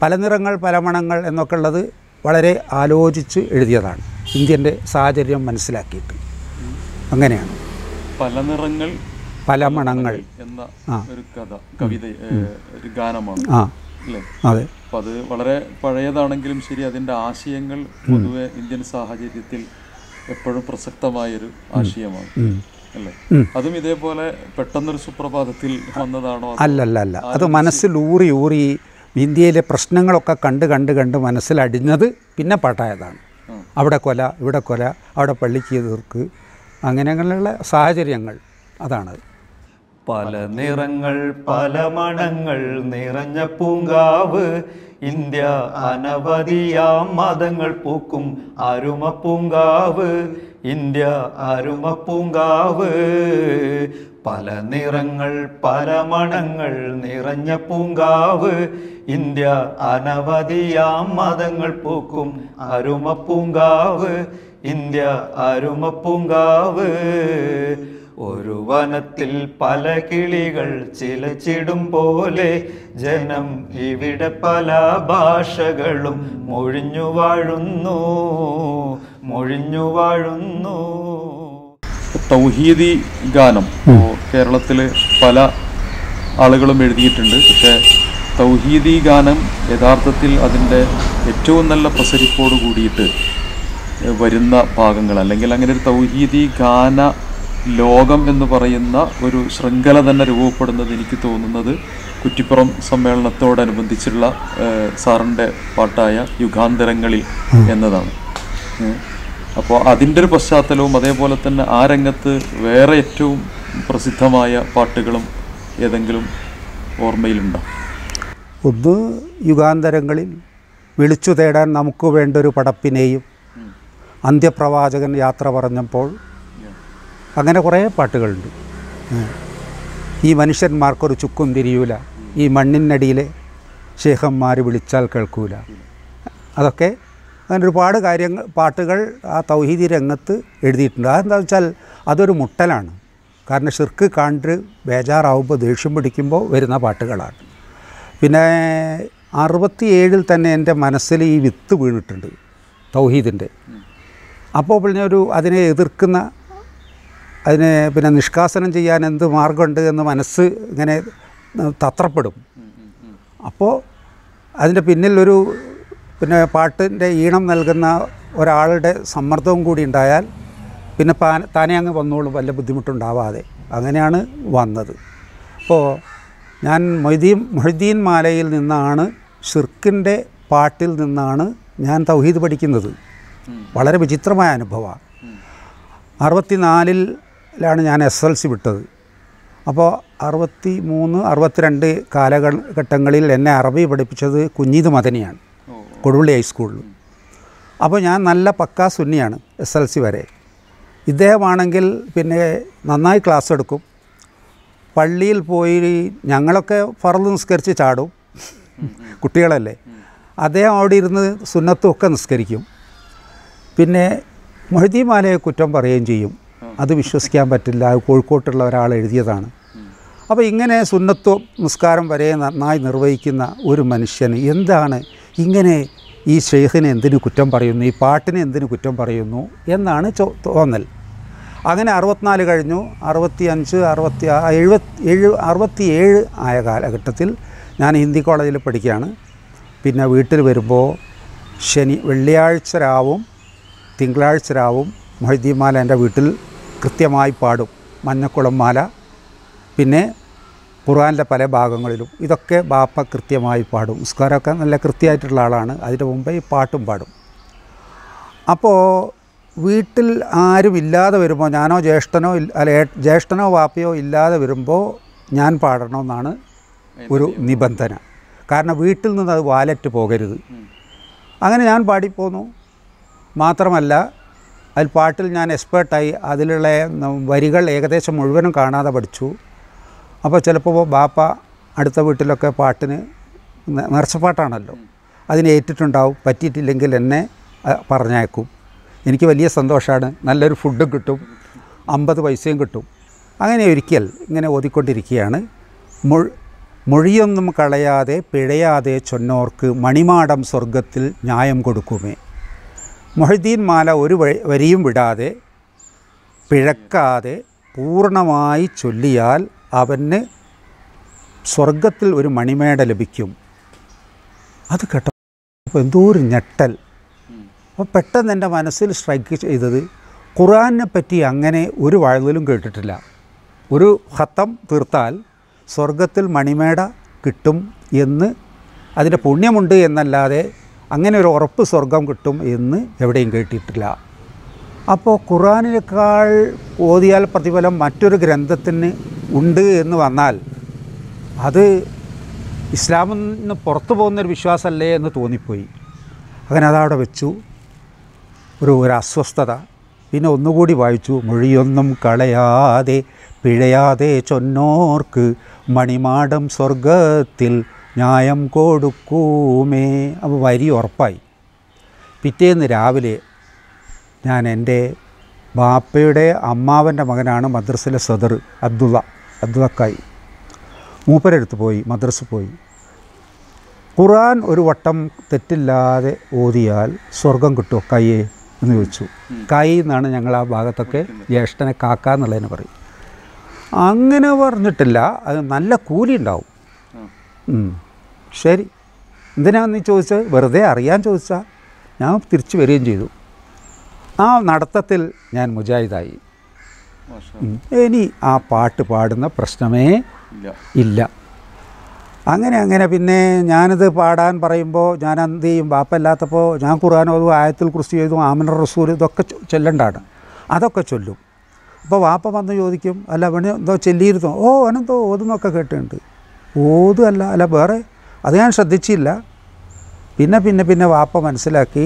പല നിറങ്ങൾ പല മണങ്ങൾ എന്നൊക്കെ ഉള്ളത് വളരെ ആലോചിച്ച് എഴുതിയതാണ്, ഇന്ത്യൻ്റെ സാഹചര്യം മനസ്സിലാക്കിയിട്ട്. അങ്ങനെയാണ് പല നിറങ്ങൾ പല മണങ്ങൾ എന്ന ഒരു കവിത, ഒരു ഗാനമാണ് അല്ലേ? അതെ. അപ്പം അത് വളരെ പഴയതാണെങ്കിലും ശരി, അതിൻ്റെ ആശയങ്ങൾ പൊതുവെ ഇന്ത്യൻ സാഹചര്യത്തിൽ എപ്പോഴും പ്രസക്തമായൊരു ആശയമാണ് അല്ലേ? അതും ഇതേപോലെ പെട്ടെന്നൊരു സുപ്രഭാതത്തിൽ വന്നതാണോ? അല്ല, അത് മനസ്സിൽ ഊറി ഇന്ത്യയിലെ പ്രശ്നങ്ങളൊക്കെ കണ്ട് മനസ്സിലടിഞ്ഞത് പിന്നെ പാട്ടായതാണ്. അവിടെ കൊല, ഇവിടെ കൊല, അവിടെ പള്ളിക്ക് തീർക്ക്, അങ്ങനെയുള്ള സാഹചര്യങ്ങൾ അതാണത്. പല നിറങ്ങൾ പല മണങ്ങൾ നിറഞ്ഞ പൂങ്കാവ് ഇന്ത്യ, അനവധിയാം മതങ്ങൾ പൂക്കും അരുമ പൂങ്കാവ് ഇന്ത്യ, അരുമ പൂങ്കാവ്. പല നിറങ്ങൾ പല മണങ്ങൾ നിറഞ്ഞ പൂങ്കാവ് ഇന്ത്യ, അനവധിയാം മതങ്ങൾ പൂക്കും അരുമ പൂങ്കാവ് ഇന്ത്യ, അരുമ പൂങ്കാവ്. ഒരു വനത്തിൽ പല കിളികൾ ചിലച്ചിടും പോലെ ജനം ഇവിടെ പല ഭാഷകളും മൊഴിഞ്ഞു വാഴുന്നു. തൗഹീദി ഗാനം കേരളത്തിൽ പല ആളുകളും എഴുതിയിട്ടുണ്ട്. പക്ഷേ തൗഹീദി ഗാനം യഥാർത്ഥത്തിൽ അതിൻ്റെ ഏറ്റവും നല്ല പ്രസരിപ്പോട് കൂടിയിട്ട് വരുന്ന ഭാഗങ്ങൾ, അല്ലെങ്കിൽ അങ്ങനെ ഒരു തൗഹീദി ഗാന ലോകം എന്ന് പറയുന്ന ഒരു ശൃംഖല തന്നെ രൂപപ്പെടുന്നത് എനിക്ക് തോന്നുന്നത് കുറ്റിപ്പുറം സമ്മേളനത്തോടനുബന്ധിച്ചുള്ള സാറിൻ്റെ പാട്ടായ യുഗാന്തരങ്ങളിൽ എന്നതാണ്. അപ്പോൾ അതിൻ്റെ ഒരു പശ്ചാത്തലവും അതേപോലെ തന്നെ ആ രംഗത്ത് വേറെ ഏറ്റവും പ്രസിദ്ധമായ പാട്ടുകളും ഏതെങ്കിലും ഓർമ്മയിലുണ്ടോ? ഒന്ന് യുഗാന്തരങ്ങളിൽ വിളിച്ചു തേടാൻ നമുക്ക് വേണ്ടൊരു പടപ്പിനെയും, അന്ത്യപ്രവാചകൻ യാത്ര പറഞ്ഞപ്പോൾ, അങ്ങനെ കുറേ പാട്ടുകളുണ്ട്. ഈ മനുഷ്യന്മാർക്കൊരു ചുക്കും തിരിയൂല, ഈ മണ്ണിനടിയിലെ ശേഖന്മാർ വിളിച്ചാൽ കേൾക്കൂല. അതൊക്കെ അങ്ങനെ ഒരുപാട് പാട്ടുകൾ ആ തൗഹീദി രംഗത്ത് എഴുതിയിട്ടുണ്ട്. അതെന്താ വെച്ചാൽ അതൊരു മുട്ടലാണ്. കാരണം ഷിർക്ക് കണ്ട് ബേജാറാവുമ്പോൾ ദേഷ്യം പിടിക്കുമ്പോൾ വരുന്ന പാട്ടുകളാണ്. പിന്നെ 67 തന്നെ എൻ്റെ മനസ്സിൽ ഈ വിത്ത് വീണിട്ടുണ്ട് തൗഹീദിൻ്റെ. അപ്പോൾ പിന്നെ അതിനെ എതിർക്കുന്ന, അതിനെ പിന്നെ നിഷ്കാസനം ചെയ്യാൻ എന്ത് മാർഗമുണ്ട് എന്ന് മനസ്സ് ഇങ്ങനെ തത്രപ്പെടും. അപ്പോൾ അതിൻ്റെ പിന്നിൽ പിന്നെ പാട്ടിൻ്റെ ഈണം നൽകുന്ന ഒരാളുടെ സമ്മർദ്ദവും കൂടി ഉണ്ടായാൽ പിന്നെ താനേ അങ്ങ് വന്നോളും, വല്ല ബുദ്ധിമുട്ടുണ്ടാവാതെ. അങ്ങനെയാണ് വന്നത്. അപ്പോൾ ഞാൻ മൊഹീദ്ദീൻ മാലയിൽ നിന്നാണ്, ഷിർക്കിൻ്റെ പാട്ടിൽ നിന്നാണ് ഞാൻ തൗഹീദ് പഠിക്കുന്നത്. വളരെ വിചിത്രമായ അനുഭവമാണ്. 64-ലാണ് ഞാൻ SLC വിട്ടത്. അപ്പോൾ 63, 62 കാലഘട്ടങ്ങളിൽ എന്നെ അറബി പഠിപ്പിച്ചത് കുഞ്ഞീദ് മദനിയാണ്, കൊടുവള്ളി ഹൈസ്കൂളിൽ. അപ്പോൾ ഞാൻ നല്ല പക്കാ സുന്നിയാണ് SLC വരെ. ഇദ്ദേഹമാണെങ്കിൽ പിന്നെ നന്നായി ക്ലാസ് എടുക്കും. പള്ളിയിൽ പോയി ഞങ്ങളൊക്കെ ഫർള് നിസ്കരിച്ച് ചാടും, കുട്ടികളല്ലേ. അദ്ദേഹം അവിടെ ഇരുന്ന് സുന്നത്തും ഒക്കെ നിസ്കരിക്കും. പിന്നെ മൊഹീദ്ദീൻ മാലയെ കുറ്റം പറയുകയും ചെയ്യും. അത് വിശ്വസിക്കാൻ പറ്റില്ല, അത് കോഴിക്കോട്ടുള്ള ഒരാൾ എഴുതിയതാണ്. അപ്പോൾ ഇങ്ങനെ സുന്നത്തും നിസ്കാരം വരെ നന്നായി നിർവഹിക്കുന്ന ഒരു മനുഷ്യന് എന്താണ് ഇങ്ങനെ ഈ ഷെയ്ഖിനെ എന്തിനു കുറ്റം പറയുന്നു, ഈ പാട്ടിനെ എന്തിനു കുറ്റം പറയുന്നു എന്നാണ് തോന്നൽ. അങ്ങനെ 64 കഴിഞ്ഞു. 65, 67 ആയ കാലഘട്ടത്തിൽ ഞാൻ ഹിന്ദി കോളേജിൽ പഠിക്കുകയാണ്. പിന്നെ വീട്ടിൽ വരുമ്പോൾ വെള്ളിയാഴ്ച രാവും തിങ്കളാഴ്ച രാവും മൊഹീദ്ദീൻ മാല എൻ്റെ വീട്ടിൽ കൃത്യമായി പാടും. മഞ്ഞക്കുളം മാല, പിന്നെ ഖുർആനിലെ പല ഭാഗങ്ങളിലും ഇതൊക്കെ ബാപ്പ കൃത്യമായി പാടും. നിസ്കാരമൊക്കെ നല്ല കൃത്യമായിട്ടുള്ള ആളാണ്. അതിന് മുമ്പേ ഈ പാട്ടും പാടും. അപ്പോൾ വീട്ടിൽ ആരും ഇല്ലാതെ വരുമ്പോൾ, ഞാനോ ജ്യേഷ്ഠനോ വാപ്പയോ ഇല്ലാതെ വരുമ്പോൾ ഞാൻ പാടണമെന്നാണ് ഒരു നിബന്ധന. കാരണം വീട്ടിൽ നിന്ന് അത് വാലറ്റ് പോകരുത്. അങ്ങനെ ഞാൻ പാടിപ്പോന്നു. മാത്രമല്ല അതിൽ പാട്ടിൽ ഞാൻ എക്സ്പേർട്ടായി. അതിലുള്ള വരികൾ ഏകദേശം മുഴുവനും കാണാതെ പഠിച്ചു. അപ്പോൾ ചിലപ്പോൾ ബാപ്പ അടുത്ത വീട്ടിലൊക്കെ പാട്ടിന് നേർച്ചപ്പാട്ടാണല്ലോ, അതിന് ഏറ്റിട്ടുണ്ടാവും. പറ്റിയിട്ടില്ലെങ്കിൽ എന്നെ പറഞ്ഞേക്കും. എനിക്ക് വലിയ സന്തോഷമാണ്. നല്ലൊരു ഫുഡും കിട്ടും, 50 പൈസയും കിട്ടും. അങ്ങനെ ഒരിക്കൽ ഇങ്ങനെ ഓതിക്കൊണ്ടിരിക്കുകയാണ്. മൊഴിയൊന്നും കളയാതെ പിഴയാതെ ചൊന്നോർക്ക് മണിമാടം സ്വർഗത്തിൽ ന്യായം കൊടുക്കുമേ. മൊഹീദ്ദീൻ മാല ഒരു വരിയും വിടാതെ പിഴക്കാതെ പൂർണ്ണമായി ചൊല്ലിയാൽ അവന് സ്വർഗത്തിൽ ഒരു മണിമേട ലഭിക്കും. അത് കേട്ടപ്പോൾ എന്തോ ഒരു ഞെട്ടൽ. അപ്പോൾ പെട്ടെന്ന് എൻ്റെ മനസ്സിൽ സ്ട്രൈക്ക് ചെയ്തത്, ഖുർആനെ പറ്റി അങ്ങനെ ഒരു വഴുതലും കേട്ടിട്ടില്ല. ഒരു ഖത്തം തീർത്താൽ സ്വർഗത്തിൽ മണിമേട കിട്ടും എന്ന്, അതിൻ്റെ പുണ്യമുണ്ട് എന്നല്ലാതെ അങ്ങനെ ഒരു ഉറപ്പ് സ്വർഗം കിട്ടും എന്ന് എവിടെയും കേട്ടിട്ടില്ല. അപ്പോൾ ഖുർആനിനേക്കാൾ ഓതിയാൽ പ്രതിഫലം മറ്റൊരു ഗ്രന്ഥത്തിന് ഉണ്ട് എന്ന് വന്നാൽ അത് ഇസ്ലാമിൽ നിന്ന് പുറത്തു പോകുന്നൊരു വിശ്വാസമല്ലേ എന്ന് തോന്നിപ്പോയി. അങ്ങനെ അതവിടെ വെച്ചു. ഒരു അസ്വസ്ഥത. പിന്നെ ഒന്നുകൂടി വായിച്ചു, മൊഴിയൊന്നും കളയാതെ പിഴയാതെ ചൊന്നോർക്ക് മണിമാടം സ്വർഗത്തിൽ ന്യായം കൊടുക്കൂമേ. അപ്പോൾ വരി ഉറപ്പായി. പിറ്റേന്ന് രാവിലെ ഞാൻ എൻ്റെ ബാപ്പയുടെ അമ്മാവൻ്റെ മകനാണ് മദ്രസയിലെ സദർ അബ്ദുള്ളക്കായി. മൂപ്പരെടുത്ത് പോയി, മദ്രസ പോയി. ഖുർആൻ ഒരു വട്ടം തെറ്റില്ലാതെ ഓതിയാൽ സ്വർഗം കിട്ടുമോ കയ്യേ എന്ന് ചോദിച്ചു. കൈ എന്നാണ് ഞങ്ങൾ ആ ഭാഗത്തൊക്കെ ജ്യേഷ്ഠനെ കാക്ക എന്നുള്ളതിന് പറയും. അങ്ങനെ പറഞ്ഞിട്ടില്ല, അത് നല്ല കൂലി ഉണ്ടാവും. ശരി, എന്തിനാന്ന് നീ ചോദിച്ചത്? വെറുതെ അറിയാൻ ചോദിച്ചാൽ ഞാൻ തിരിച്ചു വരികയും ചെയ്തു. ആ നടത്തത്തിൽ ഞാൻ മുജാഹിദായി. ഇനി ആ പാട്ട് പാടുന്ന പ്രശ്നമേ ഇല്ല. അങ്ങനെ പിന്നെ ഞാനിത് പാടാൻ പറയുമ്പോൾ ഞാൻ എന്ത് ചെയ്യും? ബാപ്പ ഇല്ലാത്തപ്പോൾ ഞാൻ ഖുർആൻ ഓതും, ആയത്തുൽ കുർസി എഴുതും, ആമിന റസൂൽ ഇതൊക്കെ ചൊല്ലണ്ടാണ്, അതൊക്കെ ചൊല്ലും. അപ്പോൾ വാപ്പ വന്ന് ചോദിക്കും, അല്ല അവന് എന്തോ ചൊല്ലിയിരുന്നോ? ഓ അവനെന്തോ ഓതുന്നൊക്കെ കേട്ടിട്ടുണ്ട്. അല്ല വേറെ അത് ഞാൻ ശ്രദ്ധിച്ചില്ല. പിന്നെ വാപ്പ മനസ്സിലാക്കി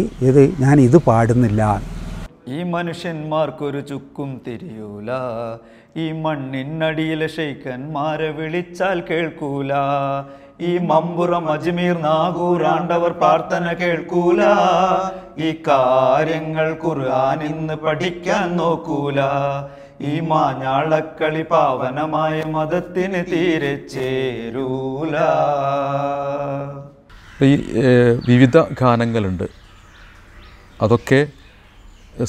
ഞാൻ ഇത് പാടുന്നില്ല. ഈ മനുഷ്യന്മാർക്കൊരു ചുക്കും തിരിയൂല, ഈ മണ്ണിനടിയിലെ ശൈഖന്മാരെ വിളിച്ചാൽ കേൾക്കൂല, ഈ മമ്പുറം അജ്മീർ നാഗൂറാണ്ടവർ പ്രാർത്ഥന കേൾക്കൂല, ഈ കാര്യങ്ങൾ ഖുർആൻ ഇന്ന് പഠിക്കാൻ നോക്കൂല, ഈ മാഞ്ഞാളക്കളി പാവനമായ മതത്തിന് തീരെ ചേരൂല. ഈ വിവിധ ഗാനങ്ങളുണ്ട്, അതൊക്കെ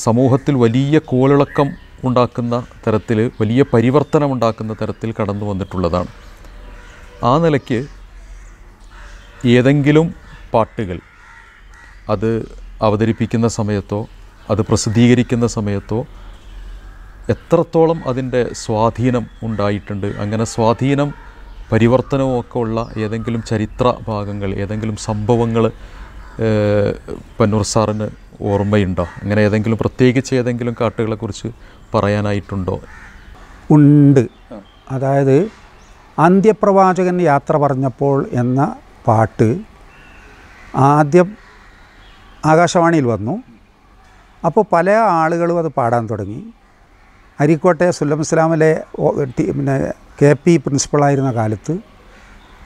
സമൂഹത്തിൽ വലിയ കോളിളക്കം ഉണ്ടാക്കുന്ന തരത്തിൽ, വലിയ പരിവർത്തനം ഉണ്ടാക്കുന്ന തരത്തിൽ കടന്നു വന്നിട്ടുള്ളതാണ്. ആ നിലയ്ക്ക് ഏതെങ്കിലും പാട്ടുകൾ അത് അവതരിപ്പിക്കുന്ന സമയത്തോ അത് പ്രസിദ്ധീകരിക്കുന്ന സമയത്തോ എത്രത്തോളം അതിൻ്റെ സ്വാധീനം ഉണ്ടായിട്ടുണ്ട്, അങ്ങനെ സ്വാധീനം പരിവർത്തനവും ഒക്കെ ഉള്ള ഏതെങ്കിലും ചരിത്ര ഭാഗങ്ങൾ, ഏതെങ്കിലും സംഭവങ്ങൾ പന്നൂർ സാറിന് ഓർമ്മയുണ്ടോ? അങ്ങനെ ഏതെങ്കിലും പ്രത്യേകിച്ച് ഏതെങ്കിലും കാട്ടുകളെക്കുറിച്ച് പറയാനായിട്ടുണ്ടോ? ഉണ്ട്. അതായത് അന്ത്യപ്രവാചകൻ യാത്ര പറഞ്ഞപ്പോൾ എന്ന പാട്ട് ആദ്യം ആകാശവാണിയിൽ വന്നു. അപ്പോൾ പല ആളുകളും അത് പാടാൻ തുടങ്ങി. അരീക്കോട്ടെ സുല്ലം ഇസ്ലാമിലെ പിന്നെ KP പ്രിൻസിപ്പളായിരുന്ന കാലത്ത്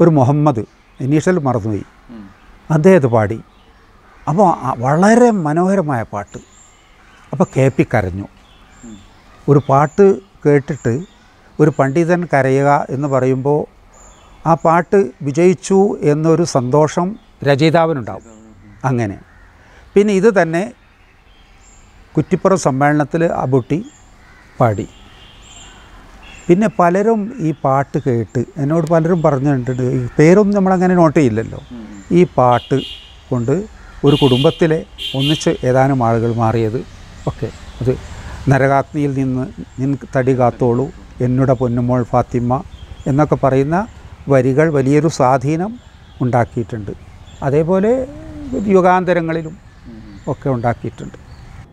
ഒരു മുഹമ്മദ്, ഇനീഷ്യൽ മറന്നുപോയി, അദ്ദേഹം പാടി. അപ്പോൾ വളരെ മനോഹരമായ പാട്ട്. അപ്പോൾ KP കരഞ്ഞു. ഒരു പാട്ട് കേട്ടിട്ട് ഒരു പണ്ഡിതൻ കരയുക എന്ന് പറയുമ്പോൾ ആ പാട്ട് വിജയിച്ചു എന്നൊരു സന്തോഷം രചയിതാവിനുണ്ടാവും. അങ്ങനെ പിന്നെ ഇത് തന്നെ കുറ്റിപ്പുറം സമ്മേളനത്തിൽ അബുട്ടി പാടി. പിന്നെ പലരും ഈ പാട്ട് കേട്ട് എന്നോട് പലരും പറഞ്ഞിട്ടുണ്ട്, ഈ പേരൊന്നും നമ്മളങ്ങനെ നോട്ട് ചെയ്യില്ലല്ലോ, ഈ പാട്ട് കൊണ്ട് ഒരു കുടുംബത്തിലെ ഒന്നിച്ച് ഏതാനും ആളുകൾ മാറിയത് ഒക്കെ. അത് നരകാഗ്നിയിൽ നിന്ന് തടി കാത്തോളൂ, എന്നുടെ പൊന്നുമോൾ ഫാത്തിമ എന്നൊക്കെ പറയുന്ന വരികൾ വലിയൊരു സ്വാധീനം ഉണ്ടാക്കിയിട്ടുണ്ട്. അതേപോലെ യുഗാന്തരങ്ങളിലും ഒക്കെ ഉണ്ടാക്കിയിട്ടുണ്ട്.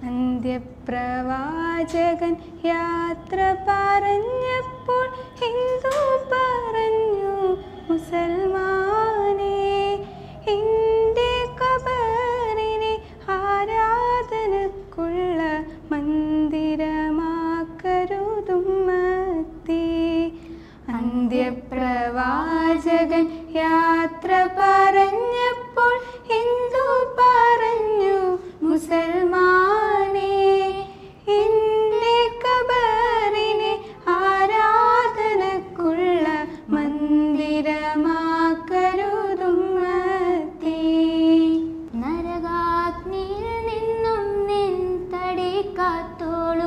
അന്ത്യപ്രവാചകൻ യാത്ര പറഞ്ഞപ്പോൾ ഹിന്ദു പറഞ്ഞു മുസൽമാനെ, എൻ്റെ ഖബറിനെ ആരാധനക്കുള്ള മന്ദിരമാക്കരുതുമ്മത്തി. അന്ത്യപ്രവാചകൻ യാത്ര പറഞ്ഞപ്പോൾ ഹിന്ദു പറഞ്ഞു മുസൽമാനെ, എൻ്റെ ഖബറിനെ ആരാധനക്കുള്ള മന്ദിരമാക്കരുതുമ്മത്തി. നരകാഗ്നിയിൽ നിന്നും നിൻ തടി കാത്തോളൂ,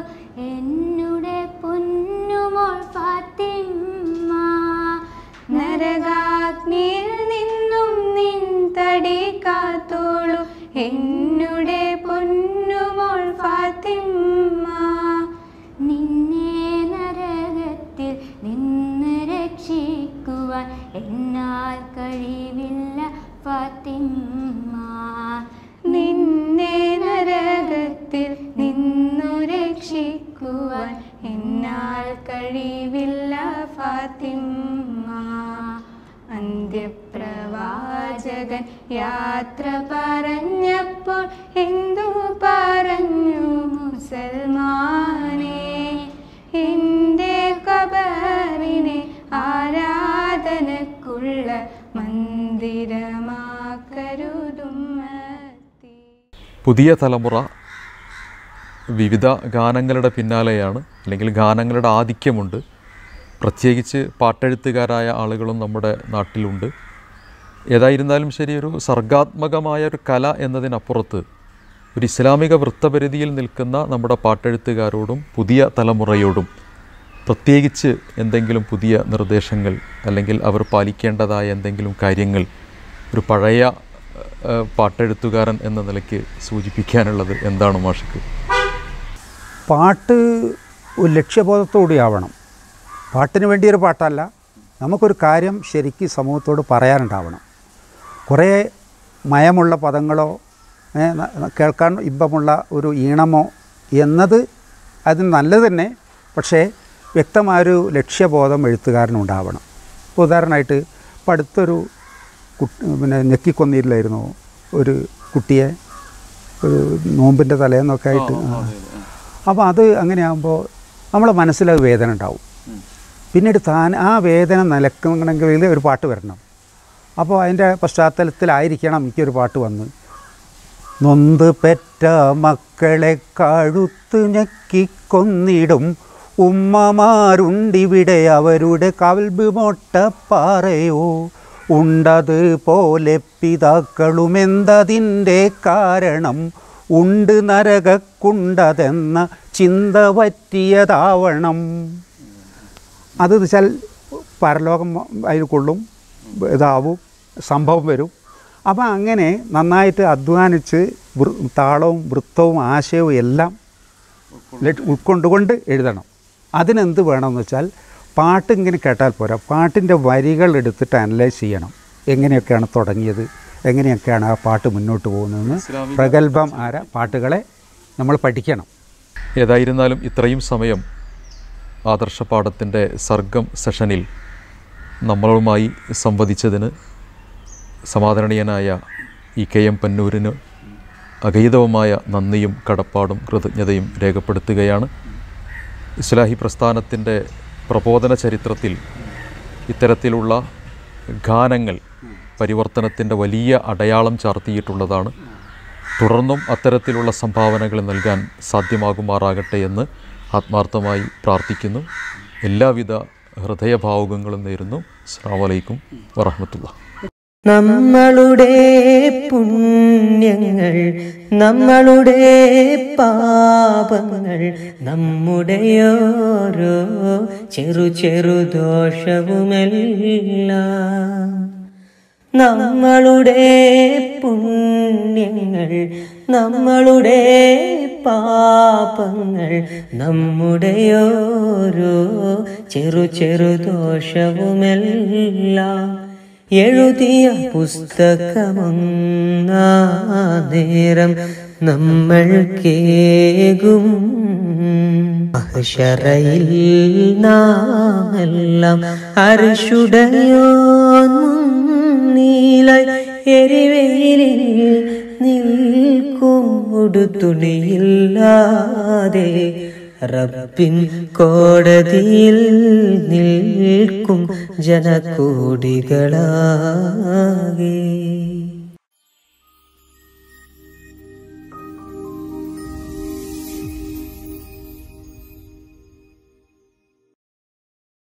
എന്നുടെ പൊന്നുമോൾ ഫാത്തിമ. നരകാഗ്നിയിൽ നിന്നും നിൻ തടി കാത്തോളൂ, എന്നുടെ പൊന്നുമോൾ ഫാത്തിമ. നിന്നെ നരകത്തിൽ നിന്ന് രക്ഷിക്കുവാൻ എന്നാൽ കഴിവില്ല ഫാത്തിമ. നിന്നെ നരകത്തിൽ നിന്നു രക്ഷിക്കുവാൻ എന്നാൽ കഴിവില്ല ഫാത്തിമ. അന്ത്യപ്രവാചകൻ യാത്ര പറഞ്ഞപ്പോൾ ഹിന്ദു പറഞ്ഞു മുസൽമാനെ, എൻ്റെ ഖബറിനെ ആരാധനക്കുള്ള മന്ദിരമാക്കരുതുമ്മത്തി. പുതിയ തലമുറ വിവിധ ഗാനങ്ങളുടെ പിന്നാലെയാണ്, അല്ലെങ്കിൽ ഗാനങ്ങളുടെ ആധിക്യമുണ്ട്. പ്രത്യേകിച്ച് പാട്ടെഴുത്തുകാരായ ആളുകളും നമ്മുടെ നാട്ടിലുണ്ട്. ഏതായിരുന്നാലും ശരി, ഒരു സർഗാത്മകമായ ഒരു കല എന്നതിനപ്പുറത്ത് ഒരു ഇസ്ലാമിക വൃത്തപരിധിയിൽ നിൽക്കുന്ന നമ്മുടെ പാട്ടെഴുത്തുകാരോടും പുതിയ തലമുറയോടും പ്രത്യേകിച്ച് എന്തെങ്കിലും പുതിയ നിർദ്ദേശങ്ങൾ അല്ലെങ്കിൽ അവർ പാലിക്കേണ്ടതായ എന്തെങ്കിലും കാര്യങ്ങൾ ഒരു പഴയ പാട്ടെഴുത്തുകാരൻ എന്ന നിലയ്ക്ക് സൂചിപ്പിക്കാനുള്ളത് എന്താണ് മാഷിക്ക്? പാട്ട് ഒരു ലക്ഷ്യബോധത്തോടെ ആവണം. പാട്ടിന് വേണ്ടിയൊരു പാട്ടല്ല, നമുക്കൊരു കാര്യം ശരിക്കും സമൂഹത്തോട് പറയാനുണ്ടാവണം. കുറേ മയമുള്ള പദങ്ങളോ കേൾക്കാൻ ഇമ്പമുള്ള ഒരു ഈണമോ എന്നത് അതിന് നല്ലത് തന്നെ, പക്ഷേ വ്യക്തമായൊരു ലക്ഷ്യബോധം എഴുത്തുകാരനുണ്ടാവണം. ഉദാഹരണമായിട്ട് ഇപ്പോൾ അടുത്തൊരു ഞെക്കിക്കൊന്നില്ലായിരുന്നു ഒരു കുട്ടിയെ, ഒരു നോമ്പിൻ്റെ തലേന്നൊക്കെ ആയിട്ട്. അപ്പോൾ അത് അങ്ങനെയാകുമ്പോൾ നമ്മളെ മനസ്സിലത് വേദന ഉണ്ടാവും. പിന്നീട് ആ വേദന നിലക്കണമെങ്കിൽ ഒരു പാട്ട് വരണം. അപ്പോൾ അതിൻ്റെ പശ്ചാത്തലത്തിലായിരിക്കണം എനിക്കൊരു പാട്ട് വന്ന്, നൊന്ത് പെറ്റ മക്കളെ കഴുത്ത് ഞെക്കിക്കൊന്നിടും ഉമ്മമാരുണ്ടിവിടെ അവരുടെ കൽബ് മൊട്ടപ്പാറയോ, ഉണ്ടതുപോലെ പിതാക്കളുമെന്തതിൻ്റെ കാരണം, ഉണ്ട് നരകക്കുണ്ടതെന്ന ചിന്ത പറ്റിയതാവണം. അത് വെച്ചാൽ പരലോകം അതിൽ കൊള്ളും, ഇതാവും, സംഭവം വരും. അപ്പം അങ്ങനെ നന്നായിട്ട് അധ്വാനിച്ച് താളവും വൃത്തവും ആശയവും എല്ലാം ഉൾക്കൊണ്ടുകൊണ്ട് എഴുതണം. അതിനെന്ത് വേണമെന്ന് വെച്ചാൽ പാട്ട് ഇങ്ങനെ കേട്ടാൽ പോരാ, പാട്ടിൻ്റെ വരികൾ എടുത്തിട്ട് അനലൈസ് ചെയ്യണം. എങ്ങനെയൊക്കെയാണ് തുടങ്ങിയത്, എങ്ങനെയൊക്കെയാണ് ആ പാട്ട് മുന്നോട്ട് പോകുന്നതെന്ന് പ്രഗത്ഭം പാട്ടുകളെ നമ്മൾ പഠിക്കണം. ഏതായിരുന്നാലും ഇത്രയും സമയം ആദർശപാഠത്തിൻ്റെ സർഗം സെഷനിൽ നമ്മളുമായി സംവദിച്ചതിന് സമാദരണീയനായ EKM പന്നൂരിന് അഗൈതവമായ നന്ദിയും കടപ്പാടും കൃതജ്ഞതയും രേഖപ്പെടുത്തുകയാണ്. ഇസ്ലാഹി പ്രസ്ഥാനത്തിൻ്റെ പ്രബോധന ചരിത്രത്തിൽ ഇത്തരത്തിലുള്ള ഗാനങ്ങൾ പരിവർത്തനത്തിൻ്റെ വലിയ അടയാളം ചാർത്തിയിട്ടുള്ളതാണ്. തുടർന്നും അത്തരത്തിലുള്ള സംഭാവനകൾ നൽകാൻ സാധ്യമാകുമാറാകട്ടെ എന്ന് ആത്മാർത്ഥമായി പ്രാർത്ഥിക്കുന്നു. എല്ലാവിധ ഹൃദയഭാവുകങ്ങളും നേരുന്നു. അസ്സലാമു അലൈക്കും വറഹ്മത്തുള്ളാഹി. നമ്മളുടെ പുണ്യങ്ങൾ, നമ്മളുടെ പാപങ്ങൾ, നമ്മുടെ ഓരോ ചെറു ചെറു ദോഷവുമെല്ലാം, നമ്മളുടെ പുണ്യങ്ങൾ, നമ്മളുടെ പാപങ്ങൾ, നമ്മുടെ ഓരോ ചെറു ചെറു ദോഷവുമെല്ലാം എഴുതിയ പുസ്തകമൊന്നാ നേരം നമ്മൾ കേകും. മഹ്ശറയിൽ നാമെല്ലാം അർശുടയോൻ മുന്നിലായി എരിവെയിലിൽ നിൽക്കും ഉടുതുണിയില്ലാതെ, റബ്ബിൻ കോടതിയിൽ നിൽക്കും ജനകോടികളാകെ.